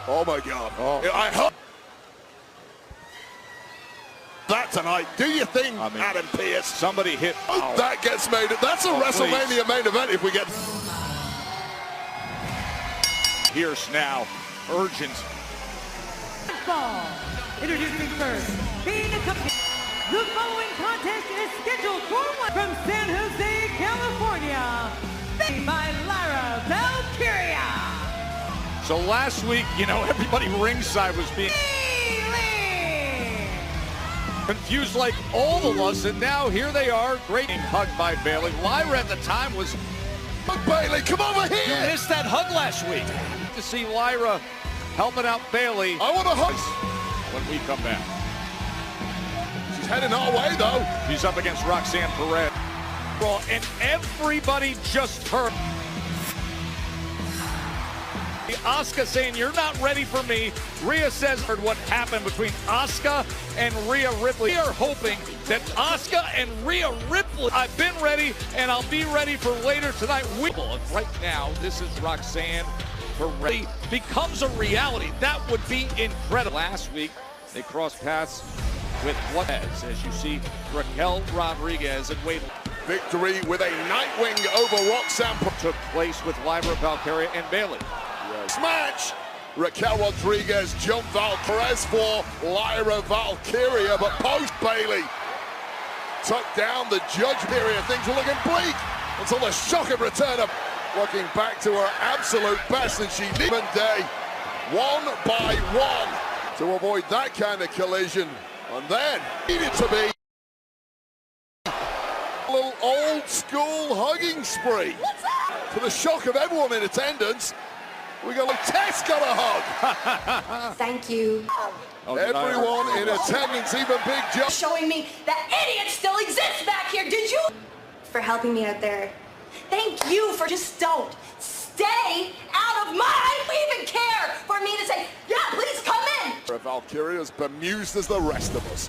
Oh my God. I hope that tonight. Do you think, Adam Pearce? Somebody hit. That gets made. That's a WrestleMania main event if we get. Pierce now. Urgent. Introducing first, being accompanied. The following contest is scheduled for one from San Jose, California, by Lara Valkyria. So last week, you know, everybody ringside was being. Confused like all of us, and now here they are. Great hug by Bayley. Lyra at the time was... Bayley, come over here! You missed that hug last week. To see Lyra helping out Bayley. I want to hug. When we come back. She's heading our way, though. She's up against Roxanne Perez. And everybody just heard Asuka saying, "You're not ready for me." Rhea says, "Heard what happened between Asuka and Rhea Ripley." We are hoping that Asuka and Rhea Ripley, I've been ready and I'll be ready for later tonight. Right now, this is Roxanne Perez. Becomes a reality. That would be incredible. Last week, they crossed paths with what as you see Raquel Rodriguez and Wade. Victory with a Nightwing over Roxanne took place with Lyra Valkyria and Bayley. Yes. Match. Raquel Rodriguez jumped Perez for Lyra Valkyria, but post Bayley took down the judge period. Things were looking bleak until the shock of return of working back to her absolute best, and she needed day one by one to avoid that kind of collision, and then needed to be a little old school hugging spree. To the shock of everyone in attendance, we got Tess got a hug. Thank you. Everyone in attendance, even Big Joe. Showing me that idiot still exists back here, did you? For helping me out there. Thank you for just don't stay out of my... You even care for me to say, yeah, please come in. Valkyria is bemused as the rest of us.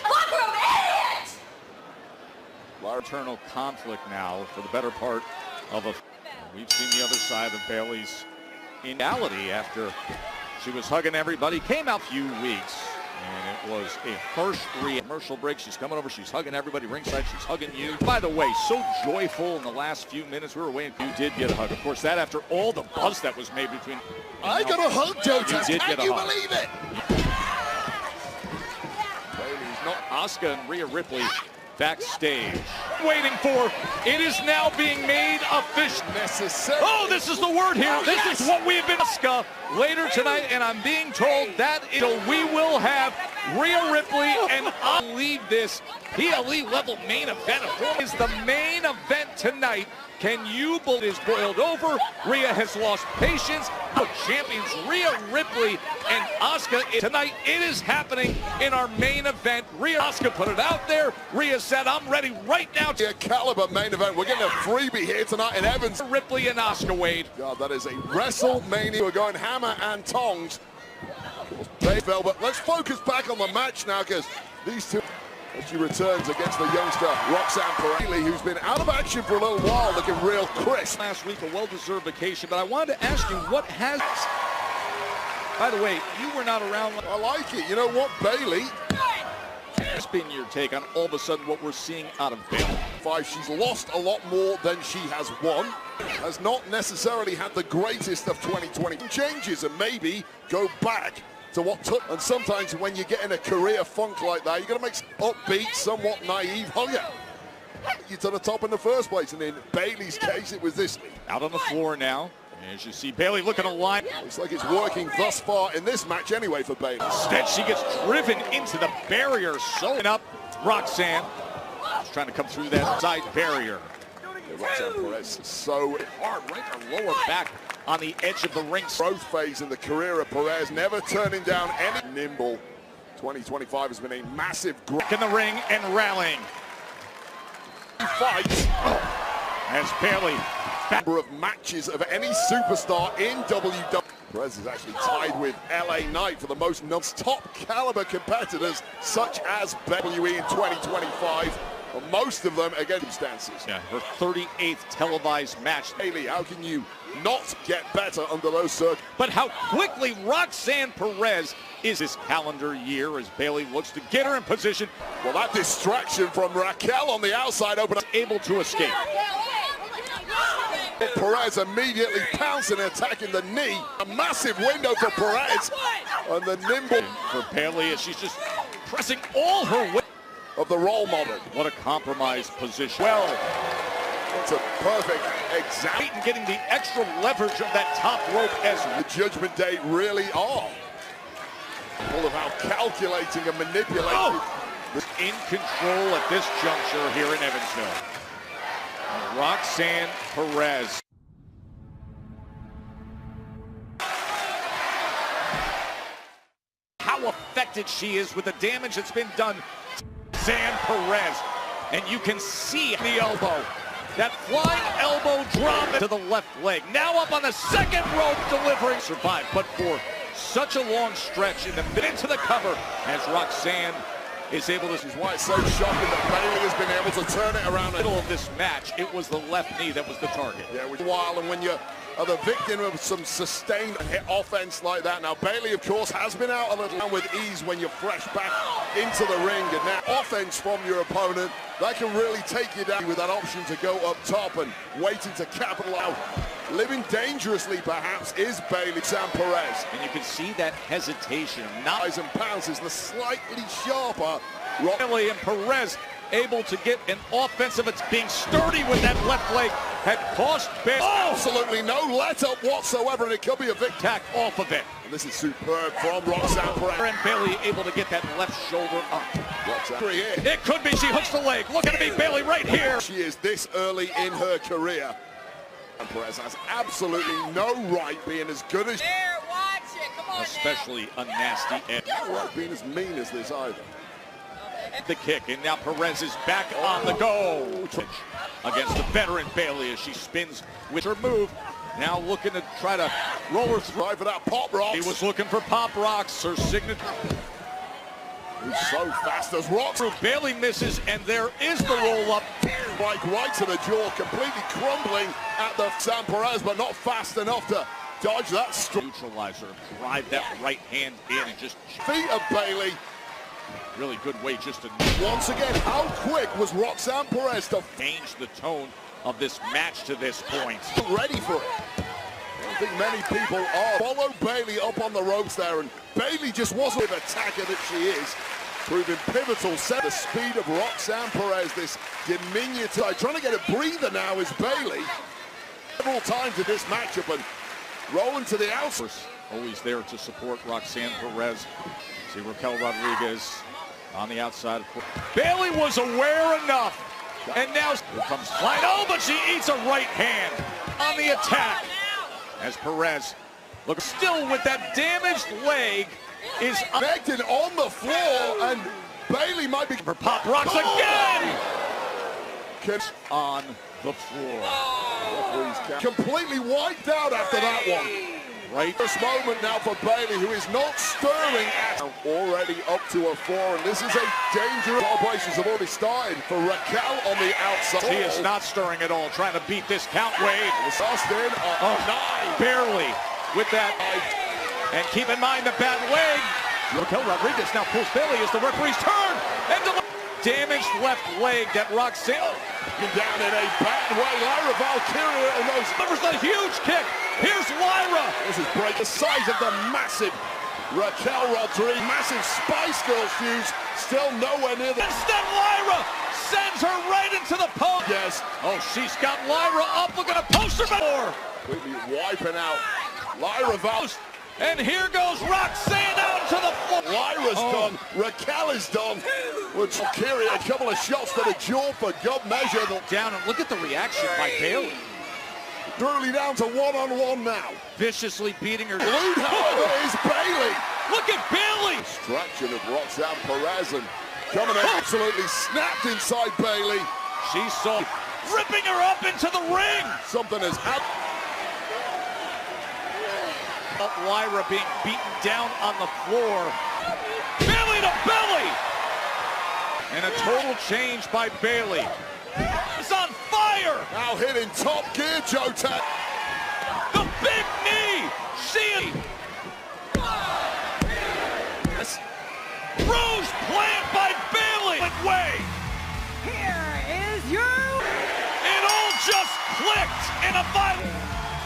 Locker room idiot! Eternal conflict now for the better part of a... We've seen the other side of Bayley's reality after she was hugging everybody. Came out a few weeks, and it was a harsh commercial break. She's coming over, she's hugging everybody ringside, she's hugging you. By the way, so joyful in the last few minutes. We were waiting. You did get a hug. Of course, that after all the buzz that was made between... I got a hug, Joe. Can you believe it? Bayley's not... Asuka and Rhea Ripley backstage. Waiting for, it is now being made official. Oh, this is the word here. This is what we have been Asuka later tonight, and I'm being told that we will have Rhea Ripley, and I'll leave this PLE level main event. Is the main event tonight. Can you believe it is boiled over? Rhea has lost patience. The champions Rhea Ripley and Asuka. Tonight it is happening in our main event. Rhea Asuka put it out there. Rhea said, "I'm ready right now." A caliber main event. We're getting a freebie here tonight in Evans. Ripley and Asuka, Wade. God, that is a WrestleMania. We're going hammer and tongs. But let's focus back on the match now, because these two... As she returns against the youngster Roxanne Perez, who's been out of action for a little while, looking real crisp. Last week, a well-deserved vacation, but I wanted to ask you what has... By the way, you were not around... I like it. You know what, Bayley? What's been your take on all of a sudden what we're seeing out of Bayley? She's lost a lot more than she has won. Has not necessarily had the greatest of 2020 changes, and maybe go back to what took. And sometimes when you get in a career funk like that, you're going to make upbeat, somewhat naive hugger you to the top in the first place. And in Bayley's case, it was this. Out on the floor now. As you see Bayley looking to line. Looks like it's working thus far in this match anyway for Bayley. Instead, she gets driven into the barrier. So up Roxanne. She's trying to come through that side barrier. Roxanne Perez so hard, right her lower back on the edge of the ring. Growth phase in the career of Perez, never turning down any. Nimble. 2025 has been a massive growth in the ring and rallying. Fights. As Bayley. Number of matches of any superstar in WWE. Perez is actually tied with LA Knight for the most top caliber competitors, such as WWE in 2025. But most of them against circumstances. Yeah, her 38th televised match. Bayley, how can you not get better under those circumstances? But how quickly Roxanne Perez is this calendar year as Bayley looks to get her in position. Well, that distraction from Raquel on the outside open. Able to escape. Perez immediately pouncing and attacking the knee. A massive window for Perez. And the nimble for Bayley as she's just pressing all her weight of the role model. What a compromised position. Well, it's a perfect example. And getting the extra leverage of that top rope as the Judgment Day really are. Full of how calculating and manipulating In control at this juncture here in Evansville. Roxanne Perez. How affected she is with the damage that's been done. Roxanne Perez. And you can see the elbow. That flying elbow drop to the left leg. Now up on the second rope, delivering. Survived, but for such a long stretch in the mid into the cover as Roxanne is able to. This is why it's so shocking that Bayley has been able to turn it around. In the middle of this match, it was the left knee that was the target. Yeah, it was a while, and when you are the victim of some sustained hit offense like that. Now, Bayley, of course, has been out a little with ease when you're fresh back into the ring, and now offense from your opponent, that can really take you down with that option to go up top and waiting to capitalize. Living dangerously, perhaps, is Bayley Sam Perez. And you can see that hesitation. Not and pounces the slightly sharper. Bayley and Perez able to get an offensive. It's being sturdy with that left leg. Had cost Bayley. Oh! Absolutely no let-up whatsoever, and it could be a big tack off of it. And this is superb from Roxanne Perez. And Bayley able to get that left shoulder up. Roxanne. It could be. She hooks the leg. Look at me, Bayley, right here. She is this early in her career. And Perez has absolutely no right being as good as... There, watch it. Come on especially now. a nasty edge. No right being as mean as this either. The kick, and now Perez is back on the go against the veteran Bayley as she spins with her move. Now looking to try to roll her through. For that pop rocks. He was looking for pop rocks, her signature. He's so fast as rocks. Bayley misses, and there is the roll-up. Right to the jaw, completely crumbling at the Sam Perez, but not fast enough to dodge that. Neutralizer, drive that right hand in and just... Feet of Bayley. Really good way just to... Once again, how quick was Roxanne Perez to change the tone of this match to this point? Ready for it. I don't think many people are. Follow Bayley up on the ropes there, and Bayley just wasn't the attacker that she is. Proving pivotal. Set the speed of Roxanne Perez, this diminutive. Trying to get a breather now is Bayley. Several times in this matchup, and rolling to the outside. Always there to support Roxanne Perez. See Raquel Rodriguez on the outside. Bayley was aware enough, and now here comes flying. Oh, but she eats a right hand on the attack. As Perez looks still with that damaged leg is connected on the floor, and Bayley might be for pop rocks again. On the floor. Completely wiped out after that one. Right. This moment now for Bayley, who is not stirring at already up to a 4, and this is a dangerous. Celebrations have already started for Raquel on the outside. She is not stirring at all, trying to beat this count, Wade. Austin, barely with that. And keep in mind the bad leg. Raquel Rodriguez now pulls Bayley as the referee's turn. And the damaged left leg that Roxanne down in a bad way. Lyra Valkyria and those delivers a huge kick. Here's Lyra. This is break the size of the massive Raquel Rodriguez. Massive Spice Girls fuse. Still nowhere near the... Instead, Lyra sends her right into the post. Yes. Oh, she's got Lyra up. Look at a poster before. Completely wiping out Lyra Valkyria. And here goes Roxanne out to the floor. Lyra's done. Raquel is done. With Valkyria, a couple of shots to the jaw for good measure. Down, and look at the reaction by Bayley. Truly down to one-on-one now. Viciously beating her. Glued, however, is Bayley. Look at Bayley. Distraction of Roxanne Perez, and coming in absolutely snapped inside Bayley. She saw ripping her up into the ring. Something is happening. Lyra being beaten down on the floor. Bayley to belly. And a total change by Bayley. It's on fire. Now hitting top gear, Joe Tat. The big knee. She Rouge plant by Bayley. Way. Here is your... It all just clicked in a fight.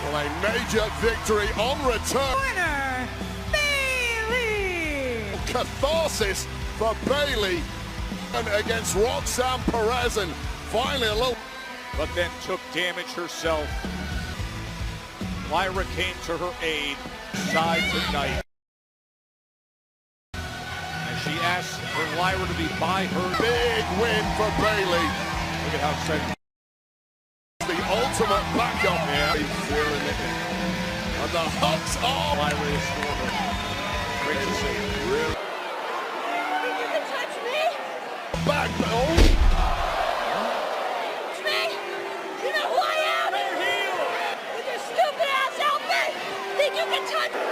Well, a major victory on return. Winner, Bayley. Catharsis for Bayley and against Roxanne Perez, and finally a little... But then took damage herself. Lyra came to her aid, side to night. As she asked for Lyra to be by her. Big win for Bayley. Look at how excited. The ultimate backup. Yeah, he's feeling it. And the hooks are. Lyra is forward. Great to see. Really. You can touch me? Back. Oh. Touch me? You know who I am? With your stupid ass outfit. Think you can touch me?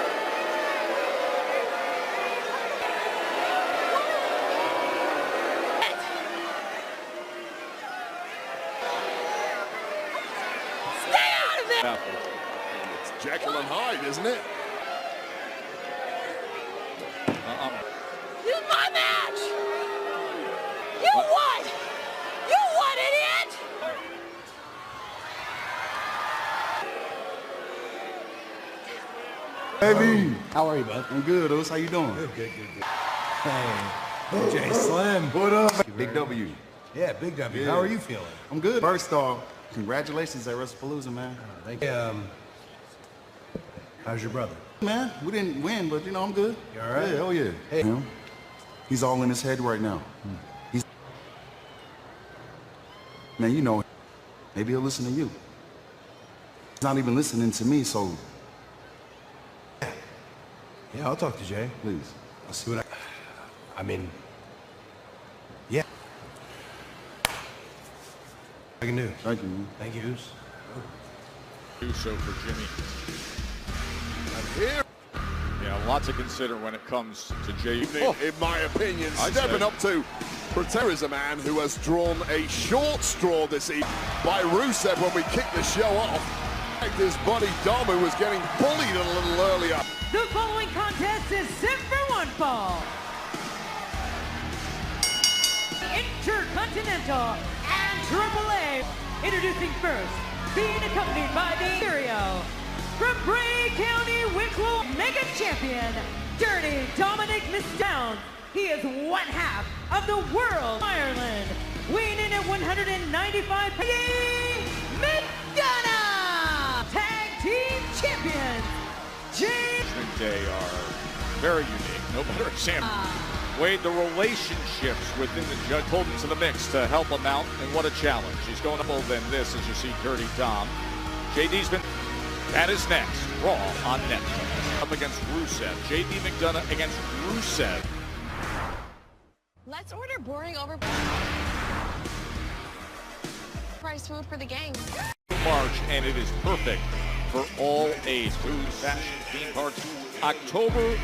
Stay out of it! It's Jekyll and Hyde, isn't it? This is my match! You won! You won, idiot! Baby, how are you, bud? I'm good. How you doing? Good. Hey, Jay Slim. What up? Big W. Yeah, Big W. Yeah. How are you feeling? I'm good. First off, congratulations at WrestlePalooza, man. Thank you. How's your brother? Man, we didn't win, but you know I'm good. You all right? Yeah, hell yeah. Hey, he's all in his head right now. He's man, you know, maybe he'll listen to you. He's not even listening to me, so. Yeah, I'll talk to Jay. Please. I'll see what I mean, yeah. I can do. Thank you, man. Thank you. Do so for Jimmy. And here, yeah, a lot to consider when it comes to Jay. in my opinion, stepping up to Buttarich is a man who has drawn a short straw this evening by Rusev when we kicked the show off. His buddy Dom, who was getting bullied a little earlier. The following contest is set for one fall. Intercontinental and AAA. Introducing first, being accompanied by the Imperio. From Bray County, Wicklow, Mega Champion, Dirty Dominic Mistown. He is one half of the world Ireland. Weighing in at 195 McDonough. Tag Team Champions. Judgment Day are very unique. No better example. Wade, the relationships within the judge pulled into the mix to help him out, and what a challenge. He's going up than this, as you see Dirty Dom. JD's been. That is next. Raw on Netflix. Up against Rusev. JD McDonough against Rusev. Let's order boring over price food for the gang. March, and it is perfect for all age. Food, fashion, theme parks. October.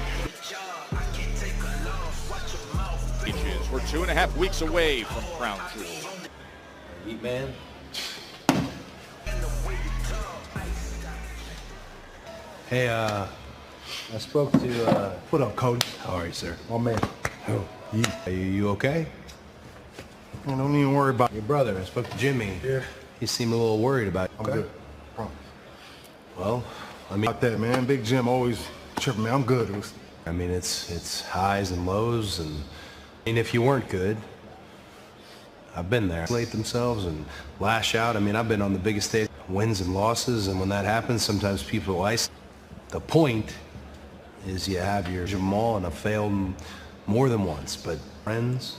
We're 2.5 weeks away from Crown Jewel. Eat, man. Hey, I spoke to, what up, Cody? How are you, sir? Oh, man. Oh, you okay? Man, don't even worry about your brother. I spoke to Jimmy. Yeah. He seemed a little worried about you. I'm good. Promise. Well, I mean... About that, man. Big Jim always tripping me. I'm good. I mean, it's highs and lows, and I mean, if you weren't good, I've been there. Isolate themselves and lash out. I mean, I've been on the biggest stage, wins and losses, and when that happens, sometimes people isolate. The point is you have your Jamal, and I've failed more than once, but friends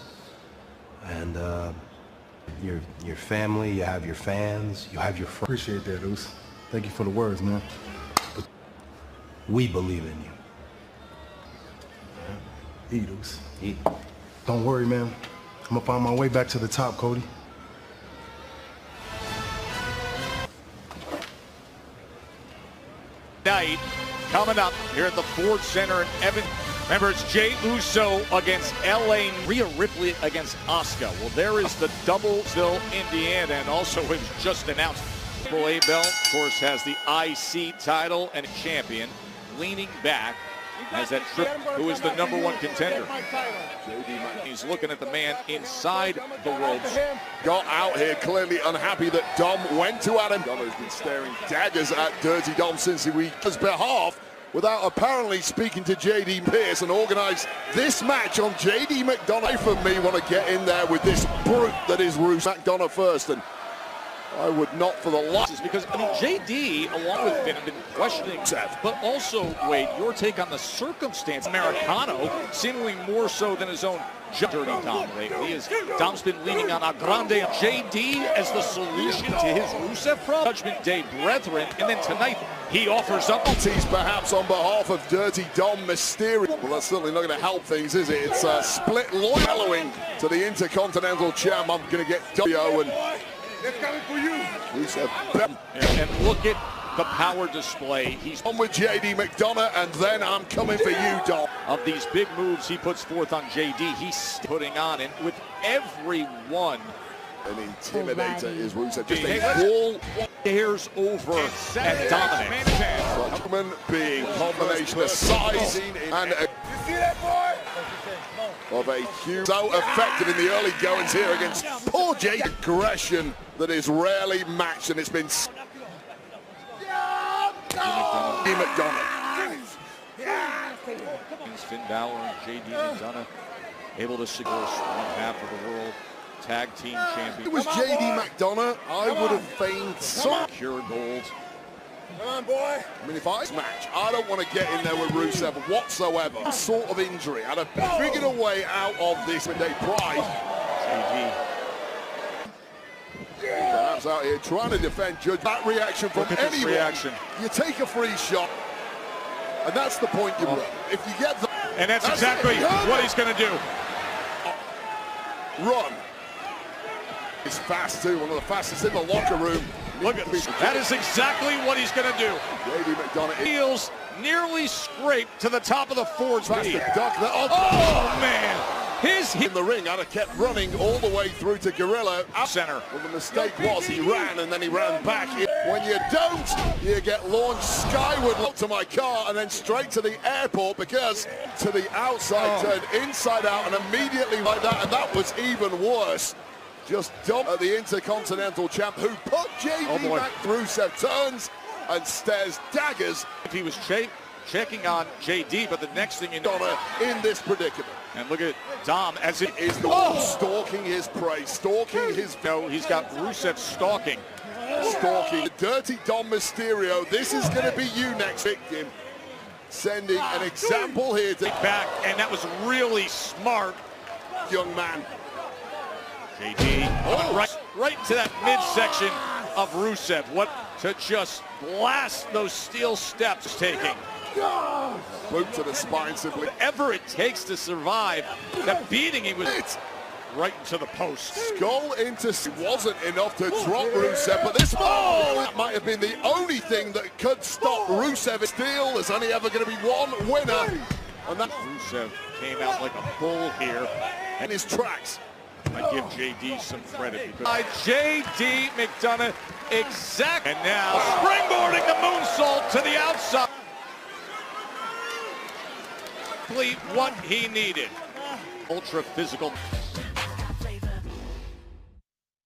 and your family, you have your fans, you have your friends. Appreciate that, Oos. Thank you for the words, man. We believe in you. Eat, Oos. Eat. Don't worry, man. I'm gonna find my way back to the top, Cody. Night coming up here at the Ford Center in Evan. Remember, it's Jey Uso against LA, Rhea Ripley against Asuka. Well, there is the Doublesville, Indiana, and also it was just announced. AAA belt, of course, has the IC title and champion leaning back as that trip, who is the #1 contender. He's looking at the man inside the ropes. Got out here clearly unhappy that Dom went to Adam. Dom has been staring daggers at Dirty Dom since he on his behalf without apparently speaking to JD Pierce and organized this match on JD McDonough. For me, want to get in there with this brute that is Rusev. McDonough first, and I would not for the life. Because, I mean, JD, along with Finn, have been questioning Seth, but also, Wade, your take on the circumstance. Americano, seemingly more so than his own dirty Dom lately, as Dom's been leaning on a grande JD as the solution to his Rusev problem. Judgment Day brethren, and then tonight he offers up. Perhaps on behalf of Dirty Dom Mysterio. Well, that's certainly not going to help things, is it? It's a split loyalty to the Intercontinental Champ. I'm going to get W and it's coming for you. Rusev. And look at the power display. He's on with JD McDonough, and then I'm coming for you, Dom. Of these big moves he puts forth on JD, he's putting on, and with everyone. An intimidator is Rusev. Just a wall hairs over and dominant. Roman being combination of size and of a huge, so effective in the early goings here against poor JD. Aggression that is rarely matched, and it's been McDonough. Finn Balor and JD McDonough able to secure one half of the world tag team champion. If it was JD McDonough, I would have feigned some pure gold. Come on, boy. I mean, if I match, I don't want to get in there with Rusev whatsoever. Some sort of injury. I'd have figured a way out of this with a pride. JD. Perhaps out here trying to defend Judge. That reaction from anyone. You take a free shot, and that's the point you run. If you get the... And that's exactly what he's going to do. Run. It's fast too, one of the fastest in the locker room. Look at this. That is exactly what he's going to do. JD McDonough. Heels nearly scraped to the top of the Ford. Oh, man. His in the ring, I'd have kept running all the way through to Gorilla. Center. Well, the mistake was he ran and then he ran back. When you don't, you get launched skyward to my car and then straight to the airport because to the outside turned inside out and immediately like that, and that was even worse. Just dumped at the Intercontinental Champ who put JD back through, turns and stares daggers. If he was checking on JD, but the next thing you know, in this predicament. And look at Dom as it is the one stalking his prey, stalking his... No, he's got Rusev stalking. Stalking. Dirty Dom Mysterio, this is going to be you next victim. Sending an example here to... Back, and that was really smart. Young man. JD, right to that midsection of Rusev. What to just blast those steel steps taking. Boot to the spine simply. Whatever it takes to survive that beating, he was right into the post. Skull into wasn't enough to drop Rusev, but this that might have been the only thing that could stop Rusev. Steel, there's only ever going to be one winner, and that Rusev came out like a bull here, and his tracks. I give JD some credit because JD McDonough exact, and now springboarding the moonsault to the outside. What he needed. Ultra physical.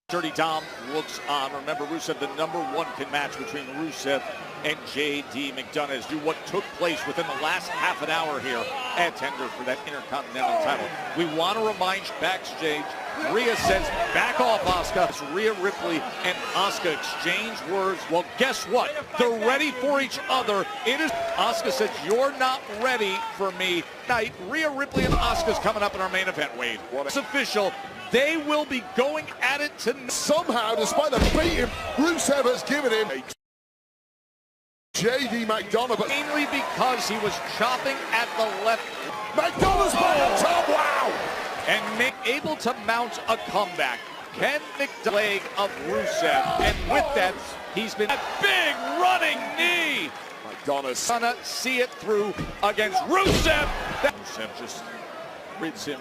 Dirty Dom looks on. Remember, Rusev, the #1 match between Rusev and JD McDonough is what took place within the last half an hour here at Tender for that Intercontinental title. We want to remind you backstage, Rhea says, back off, Asuka. It's Rhea Ripley and Asuka exchange words. Well, guess what? They're ready for each other. It is Asuka says, you're not ready for me. Night, Rhea Ripley and Asuka's coming up in our main event, Wade. It's official. They will be going at it tonight. Somehow, despite the beating Rusev has given him, JD McDonough, but mainly because he was chopping at the left. McDonough's by the top, wow! And able to mount a comeback. Can McDonough leg of Rusev, and with that, he's been a big running knee. McDonough's gonna see it through against Rusev. Rusev just rids him.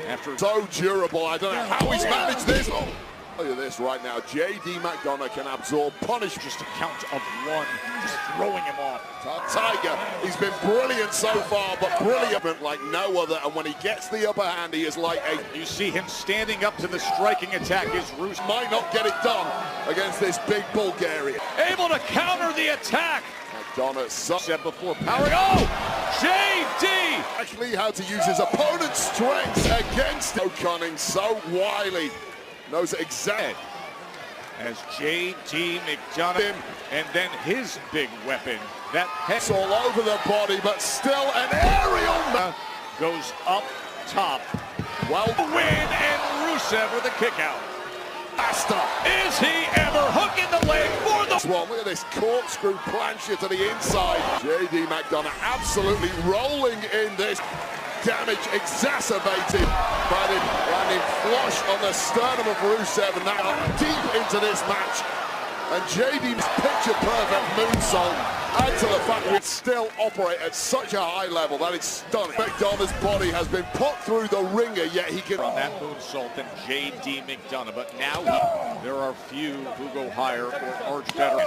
After so durable, I don't know how he's managed this. Look at this right now. JD McDonough can absorb punishment. Just a count of one, just throwing him off. Tiger, he's been brilliant so far, but brilliant like no other. And when he gets the upper hand, he is like a... You see him standing up to the striking attack. His Rusev might not get it done against this big Bulgarian. Able to counter the attack. McDonough said before powering. Oh, JD! Actually, how to use his opponent's strengths against him. So cunning, so wily. Knows exactly. as J.D. McDonough, and then his big weapon, that head all over the body, but still an aerial goes up top. Well, Win, and Rusev with a kick out. Master. Is he ever hooking the leg for the one? Look at this corkscrew plancher to the inside. J.D. McDonough absolutely rolling in this. Damage exacerbated by the landing flush on the sternum of Rusev, and now deep into this match. And JD's picture-perfect moonsault adds to the fact that it still operate at such a high level. That is stunning. McDonough's body has been put through the ringer, yet he can... On that moonsault than J.D. McDonough, but now there are few who go higher or arch better.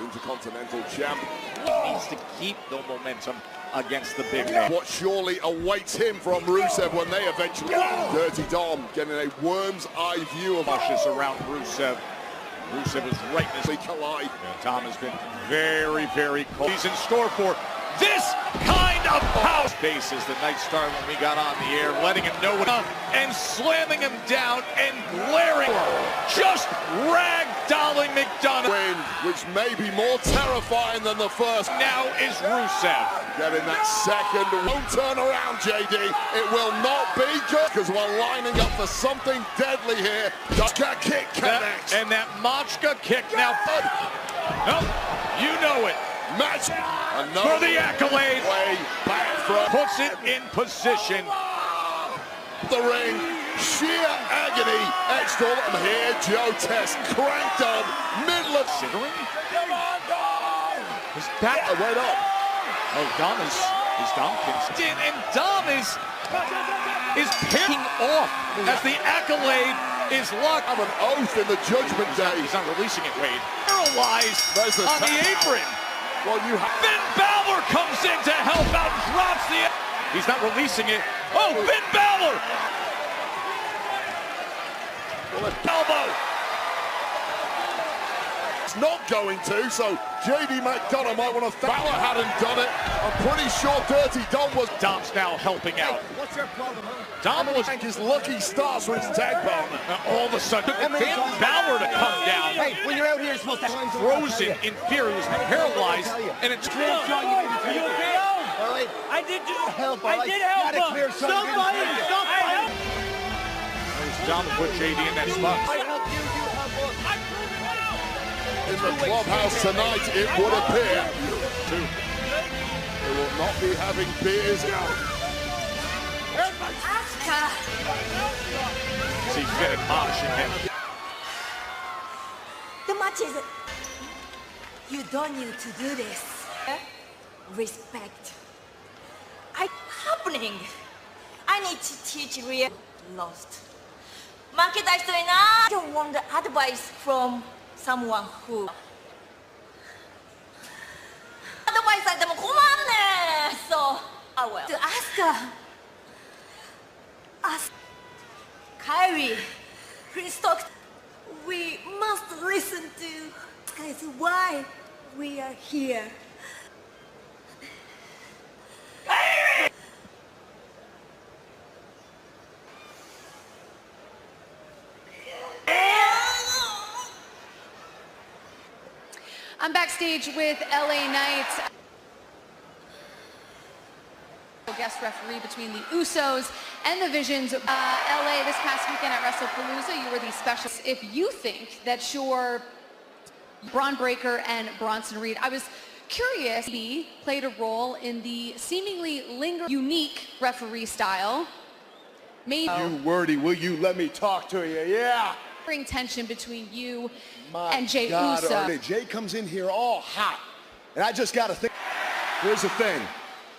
Intercontinental champ. He needs to keep the momentum against the big man. What surely awaits him from Rusev when they eventually... Dirty Dom getting a worm's eye view of... Cautious around Rusev. Rusev is right in his collide. Tom has been very, very close. He's in store for this kind of power. Face is the night star when we got on the air, letting him know what and slamming him down and glaring, just ragdolling McDonough. Win, which may be more terrifying than the first. Now is Rusev. Getting that second. Won't turn around, JD. It will not be good because we're lining up for something deadly here. Machka kick connects. And that Machka kick now. No, you know it. Match for the accolade. Way back from. Puts it in position. The ring. Sheer agony. Extra. I'm here. Joe Test cranked on. Middle of. Considering. His back. Wait up. Oh, Dom is Dom in, and Dom is picking off as the accolade is locked. I'm an oath in the Judgment Day. He's not releasing it, Wade. Paralyzed on the apron. Well, you have. Finn Balor comes in to help out, drops the. He's not releasing it. Oh, Finn Balor! Well, elbow. It's not going to, so J.D. McDonough might want to thank. Balor hadn't done it. I'm pretty sure Dirty Dom was. Dom's now helping out. What's your problem, huh? Dom was his lucky starts for his tag partner. All of a sudden, Finn Balor to come down. Hey, when you're out here, you're supposed to... Frozen in fear, he was paralyzed, and it's... Are you okay? I did help. I did help him. Stop fighting. Stop fighting. There's Dom to put JD in that spot. I help you. You help us. In the clubhouse tonight, it would appear. They will not be having beers out. See Finn admonishing him. The match is... You don't need to do this. Respect. Happening. I need to teach real lost. Monkey dice to I don't want the advice from someone who... Advice I don't want, so I will. To ask Kyrie, please talk. We must listen to guys why we are here. I'm backstage with LA Knight. Guest referee between the Usos and the Visions. LA this past weekend at WrestlePalooza, you were the special. If you think that your Braun Breaker and Bronson Reed, I was curious, he played a role in the seemingly unique referee style. Maybe You wordy, will you let me talk to you? Yeah. bring tension between you My and Jey God, Uso. Ernie, Jay comes in here all hot, and I just got to think. Here's the thing.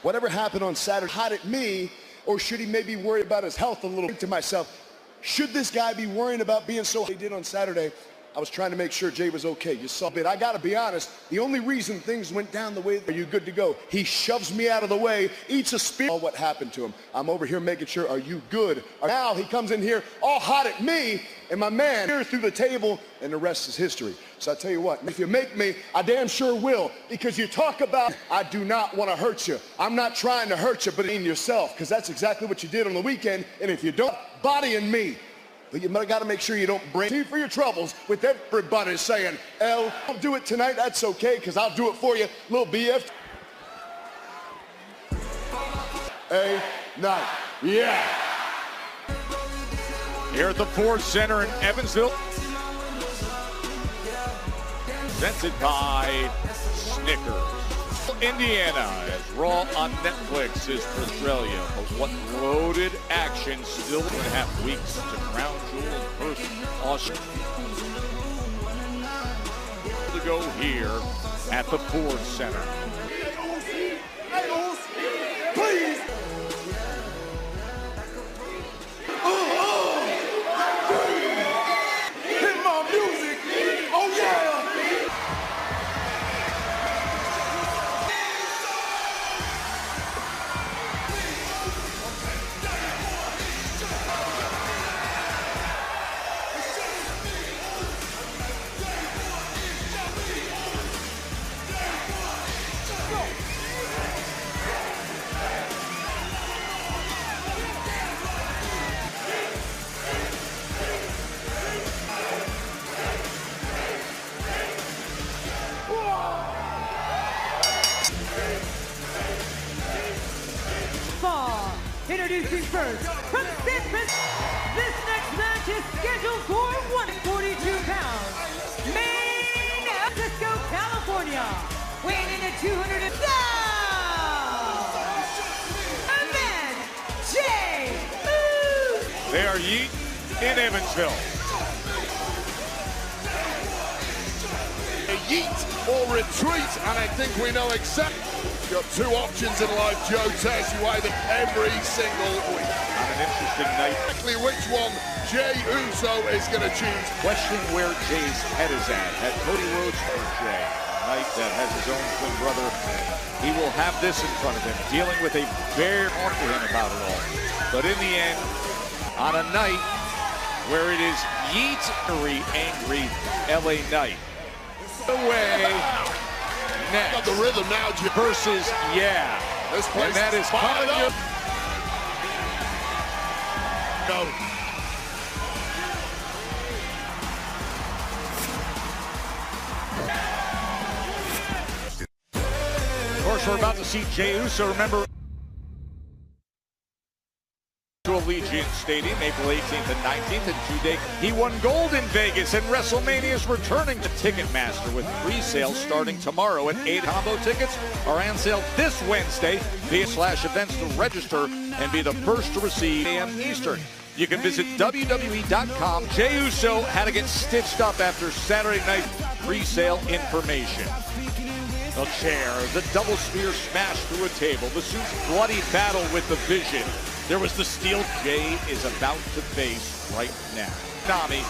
Whatever happened on Saturday, hot at me, or should he maybe worry about his health a little? To myself, should this guy be worrying about being so he did on Saturday? I was trying to make sure Jay was okay. You saw it. I got to be honest. The only reason things went down the way, are you good to go? He shoves me out of the way, eats a spear. What happened to him? I'm over here making sure, are you good? Now he comes in here all hot at me, and my man here through the table, and the rest is history. So I tell you what, if you make me, I damn sure will, because you talk about, I do not want to hurt you. I'm not trying to hurt you, but in yourself, because that's exactly what you did on the weekend, and if you don't, bodying me. But you got to make sure you don't bring tea for your troubles with everybody saying, L, don't do it tonight, that's okay, because I'll do it for you, little BF. A night. Yeah. Here at the Ford Center in Evansville. Presented by Snickers. Indiana, as Raw on Netflix is for Australia. But what loaded action, still 2.5 weeks to crown jewel in Perth, Australia. To go here at the Ford Center. Please. Hit my music. Oh yeah. Introducing first, from San Francisco, this next match is scheduled for 142 pounds. Main Francisco, California, weighing in at 200 and and then Jey Uso. They are Yeet in Evansville. A yeet or retreat, and I think we know exactly. Got two options in life, Joe Tess. You weigh them every single week. On an interesting night. Exactly which one Jey Uso is going to choose. Question where Jay's head is at. Had Cody Rhodes or Jay. Knight that has his own twin brother. He will have this in front of him, dealing with a very talk to him about it all. But in the end, on a night where it is Yeet angry LA Knight. Away. Next. Got the rhythm now, versus This place and that is coming up. Of course, we're about to see Jey Uso. Remember, to Allegiant Stadium, April 18th and 19th, and 2 days. He won gold in Vegas, and WrestleMania is returning to Ticketmaster with pre-sales starting tomorrow. And 8 combo tickets are on sale this Wednesday via /events to register and be the first to receive a.m. Eastern. You can visit WWE.com. Jey Uso had to get stitched up after Saturday night pre-sale information. The chair, the double spear smash through a table, the suit's bloody battle with the Vision. There was the steel Jay is about to face right now. Nami,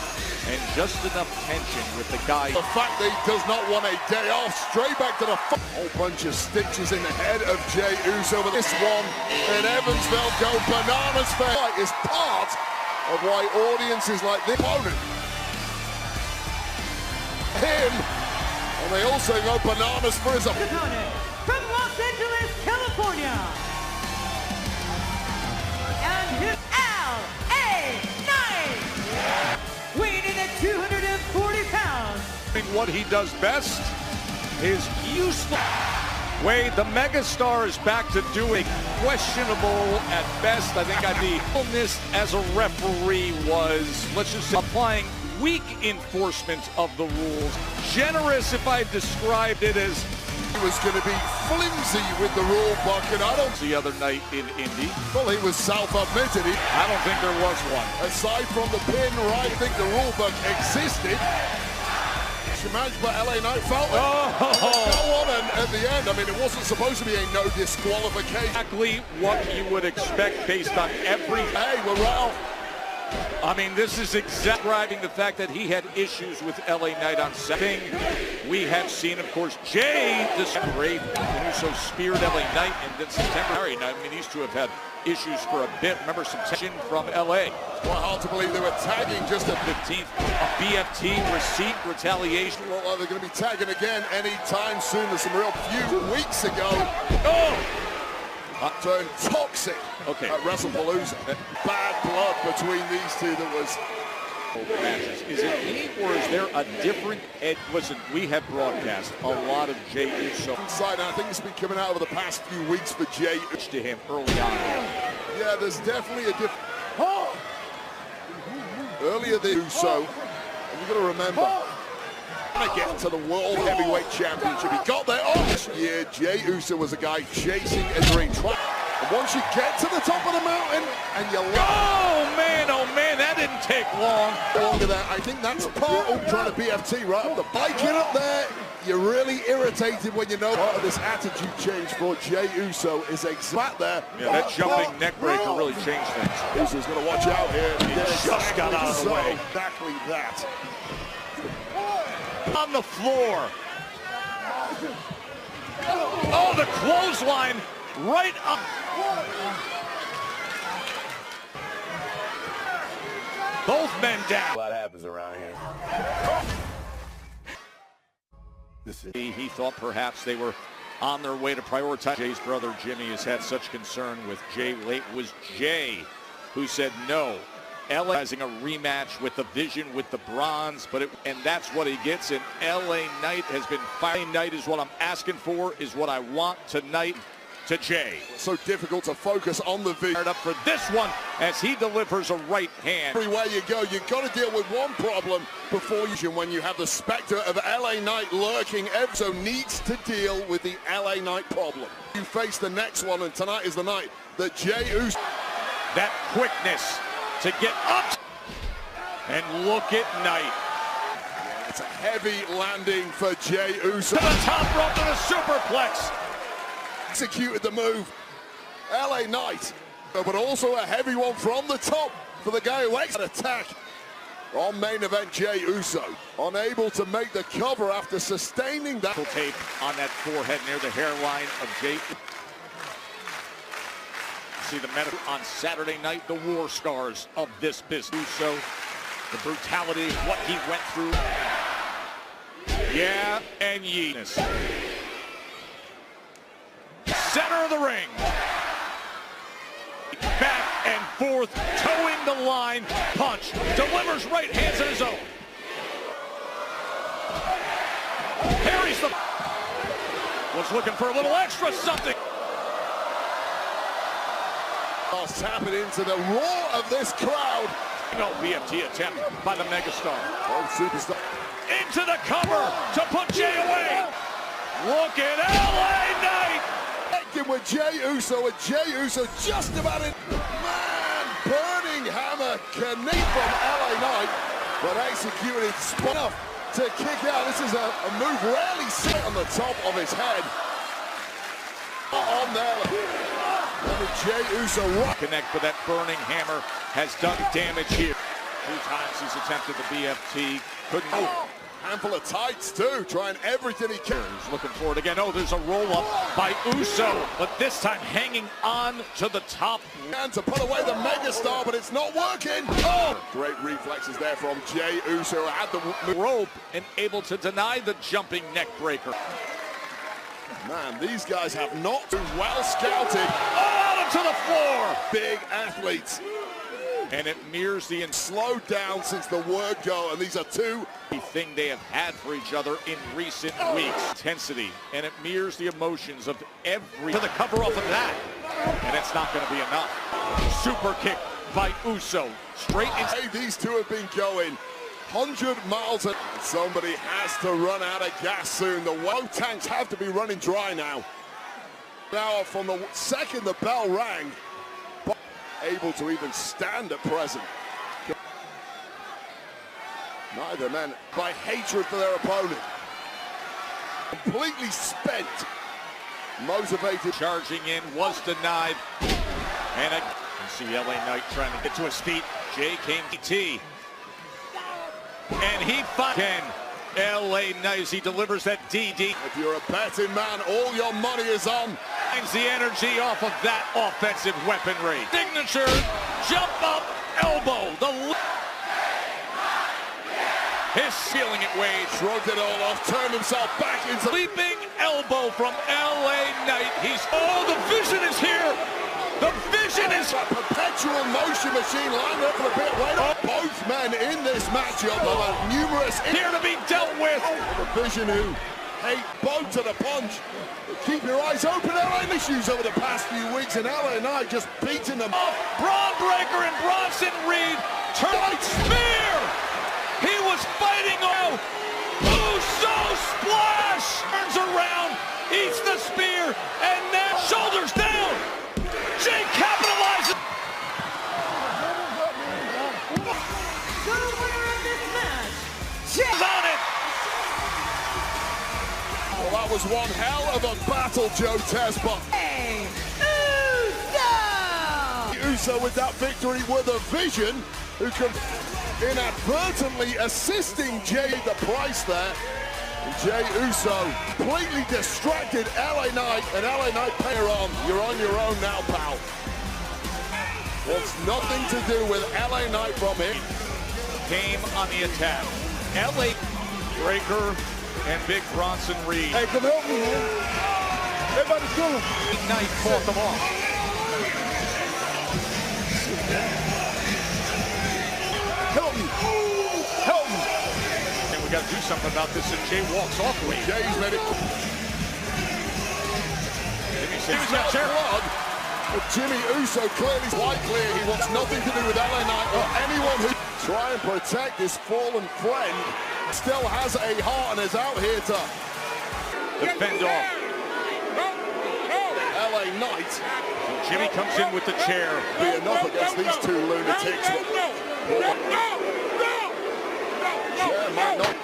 and just enough tension with the guy. The fact that he does not want a day off, straight back to the whole bunch of stitches in the head of Jey Uso. But this one in Evansville go bananas for is part of why audiences like the opponent. Him, and they also go bananas for his opponent from Los Angeles, California. And his LA Knight, weighing in at 240 pounds. What he does best is useful. Wade, the megastar, is back to doing questionable at best. I think the illness as a referee was, let's just say, applying weak enforcement of the rules. Generous if I described it as he was going to be flimsy with the rule book, and I don't. The other night in Indy. Well, he was self-admitted. I don't think there was one. Aside from the pin, right? I think the rule book existed. Managed by LA Knight felt it. Go on, and at the end, I mean, it wasn't supposed to be a no disqualification. Exactly what you would expect based on every. Hey, we're right. I mean, this is describing the fact that he had issues with LA Knight on Saturday. We have seen, of course, Jay great Uso speared LA Knight, and then September. I mean, these two have had issues for a bit. Remember some tension from LA. Well, hard to believe they were tagging just at 15th. A BFT receipt retaliation. Well, they're going to be tagging again anytime soon. There's some real few weeks ago. Turned toxic at WrestlePalooza. Bad blood between these two that was Matches. Is it me or is there a different edge? Listen, we have broadcast a lot of Jey Uso. Inside, I think it's been coming out over the past few weeks for Jey Uso. To him early on. Yeah, there's definitely a difference. Earlier the Uso, and you've got to remember, trying to get to the World Heavyweight Championship. He got there this year. Jey Uso was a guy chasing a dream. And once you get to the top of the mountain and you oh man, that didn't take long. Longer there, I think that's part of trying to BFT, right? Up the bike in up there, you're really irritated when you know part of this attitude change for Jey Uso is exact there. Yeah, that jumping neck breaker really changed things. Uso's going to watch out here. He just got out of the way. Exactly that. On the floor. Oh, the clothesline right up. Both men down. A lot happens around here. He thought perhaps they were on their way to prioritize. Jay's brother Jimmy has had such concern with Jay late. It was Jay who said no. LA having a rematch with the Vision with the bronze, and that's what he gets. And LA Knight has been fighting. Knight is what I'm asking for, is what I want tonight to Jay. So difficult to focus on the Vision. Up for this one as he delivers a right hand. Everywhere you go, you've got to deal with one problem before you. When you have the specter of LA Knight lurking, so needs to deal with the LA Knight problem. You face the next one, and tonight is the night that Jey Uso. That quickness to get up, and look at Knight. Yeah, it's a heavy landing for Jey Uso. To the top rope to the superplex. Executed the move, LA Knight, but also a heavy one from the top for the guy who makes an attack on main event. Jey Uso unable to make the cover after sustaining that tape on that forehead near the hairline of Jey. See the medical on Saturday night, the war scars of this business. Uso, the brutality, what he went through. Yeah, and yeetness. Center of the ring. Back and forth, towing the line. Punch, delivers right hands of his own. Carries the... Was looking for a little extra something. Tapping into the roar of this crowd. No BFT attempt by the megastar. Oh, superstar. Into the cover to put Jay away. Look at LA Knight. Connecting with Jey Uso, and Jey Uso just about in. Man, burning hammer knee from LA Knight, but executed spot enough to kick out. This is a move rarely seen on the top of his head. On there. Jey Uso connect, but that burning hammer has done damage here. 2 times he's attempted the BFT. Couldn't. Oh, handful of tights too, trying everything he can. He's looking for it again. Oh, there's a roll-up by Uso, but this time hanging on to the top. And to put away the megastar, but it's not working. Oh, great reflexes there from Jey Uso. Had the rope and able to deny the jumping neck breaker. Man, these guys have not been well scouted. Oh, out onto the floor. Big athletes. And it mirrors the slowed down since the word go, and these are two thing they have had for each other in recent weeks. Intensity, and it mirrors the emotions of every to the cover off of that. And it's not going to be enough. Super kick by Uso. Straight in. Hey, these two have been going 100 miles. Somebody has to run out of gas soon. The low tanks have to be running dry now. Now from the second the bell rang, able to even stand at present. Neither men by hatred for their opponent. Completely spent. Motivated. Charging in, was denied. And you see LA Knight trying to get to his feet. Jay came DT. And he again. LA Knight, he delivers that DD. If you're a betting man, all your money is on. Finds the energy off of that offensive weaponry. Signature, jump up, elbow. His ceiling it Wade. Shrugged it all off, turned himself back into leaping elbow from LA Knight. Oh, the Vision is here. The Vision. Vision is a perpetual motion machine lined up for a bit later. Both men in this matchup are numerous here to be dealt with. The Vision who hate both to the punch. Keep your eyes open. LA issues over the past few weeks, and LA Knight just beating them up. Braun Breaker and Bronson Reed turn spear. He was fighting out. Uso splash. Turns around, eats the spear, and now shoulders down. Jay capitalizes. The winner of this match, Jay's on it. Well, that was one hell of a battle, Joe Tespa. Uso with that victory with a Vision, who can inadvertently assisting Jay the Price there. Jay Uso completely distracted LA Knight, and LA Knight pair on. You're on your own now, pal. Wants nothing to do with LA Knight from him. Came on the attack. LA Breaker and Big Bronson Reed. Hey, come help me, man. Everybody's cool. Knight fought them off. Help me. Help me. And we got to do something about this, and Jay walks off with it. Jay's ready. Jimmy's got blood. But Jimmy Uso clearly is quite clear he wants nothing to do with LA Knight or anyone who try and protect his fallen friend. Still has a heart and is out here to defend off. LA Knight. Jimmy comes in with the chair. Be enough against these two lunatics. Chair might not.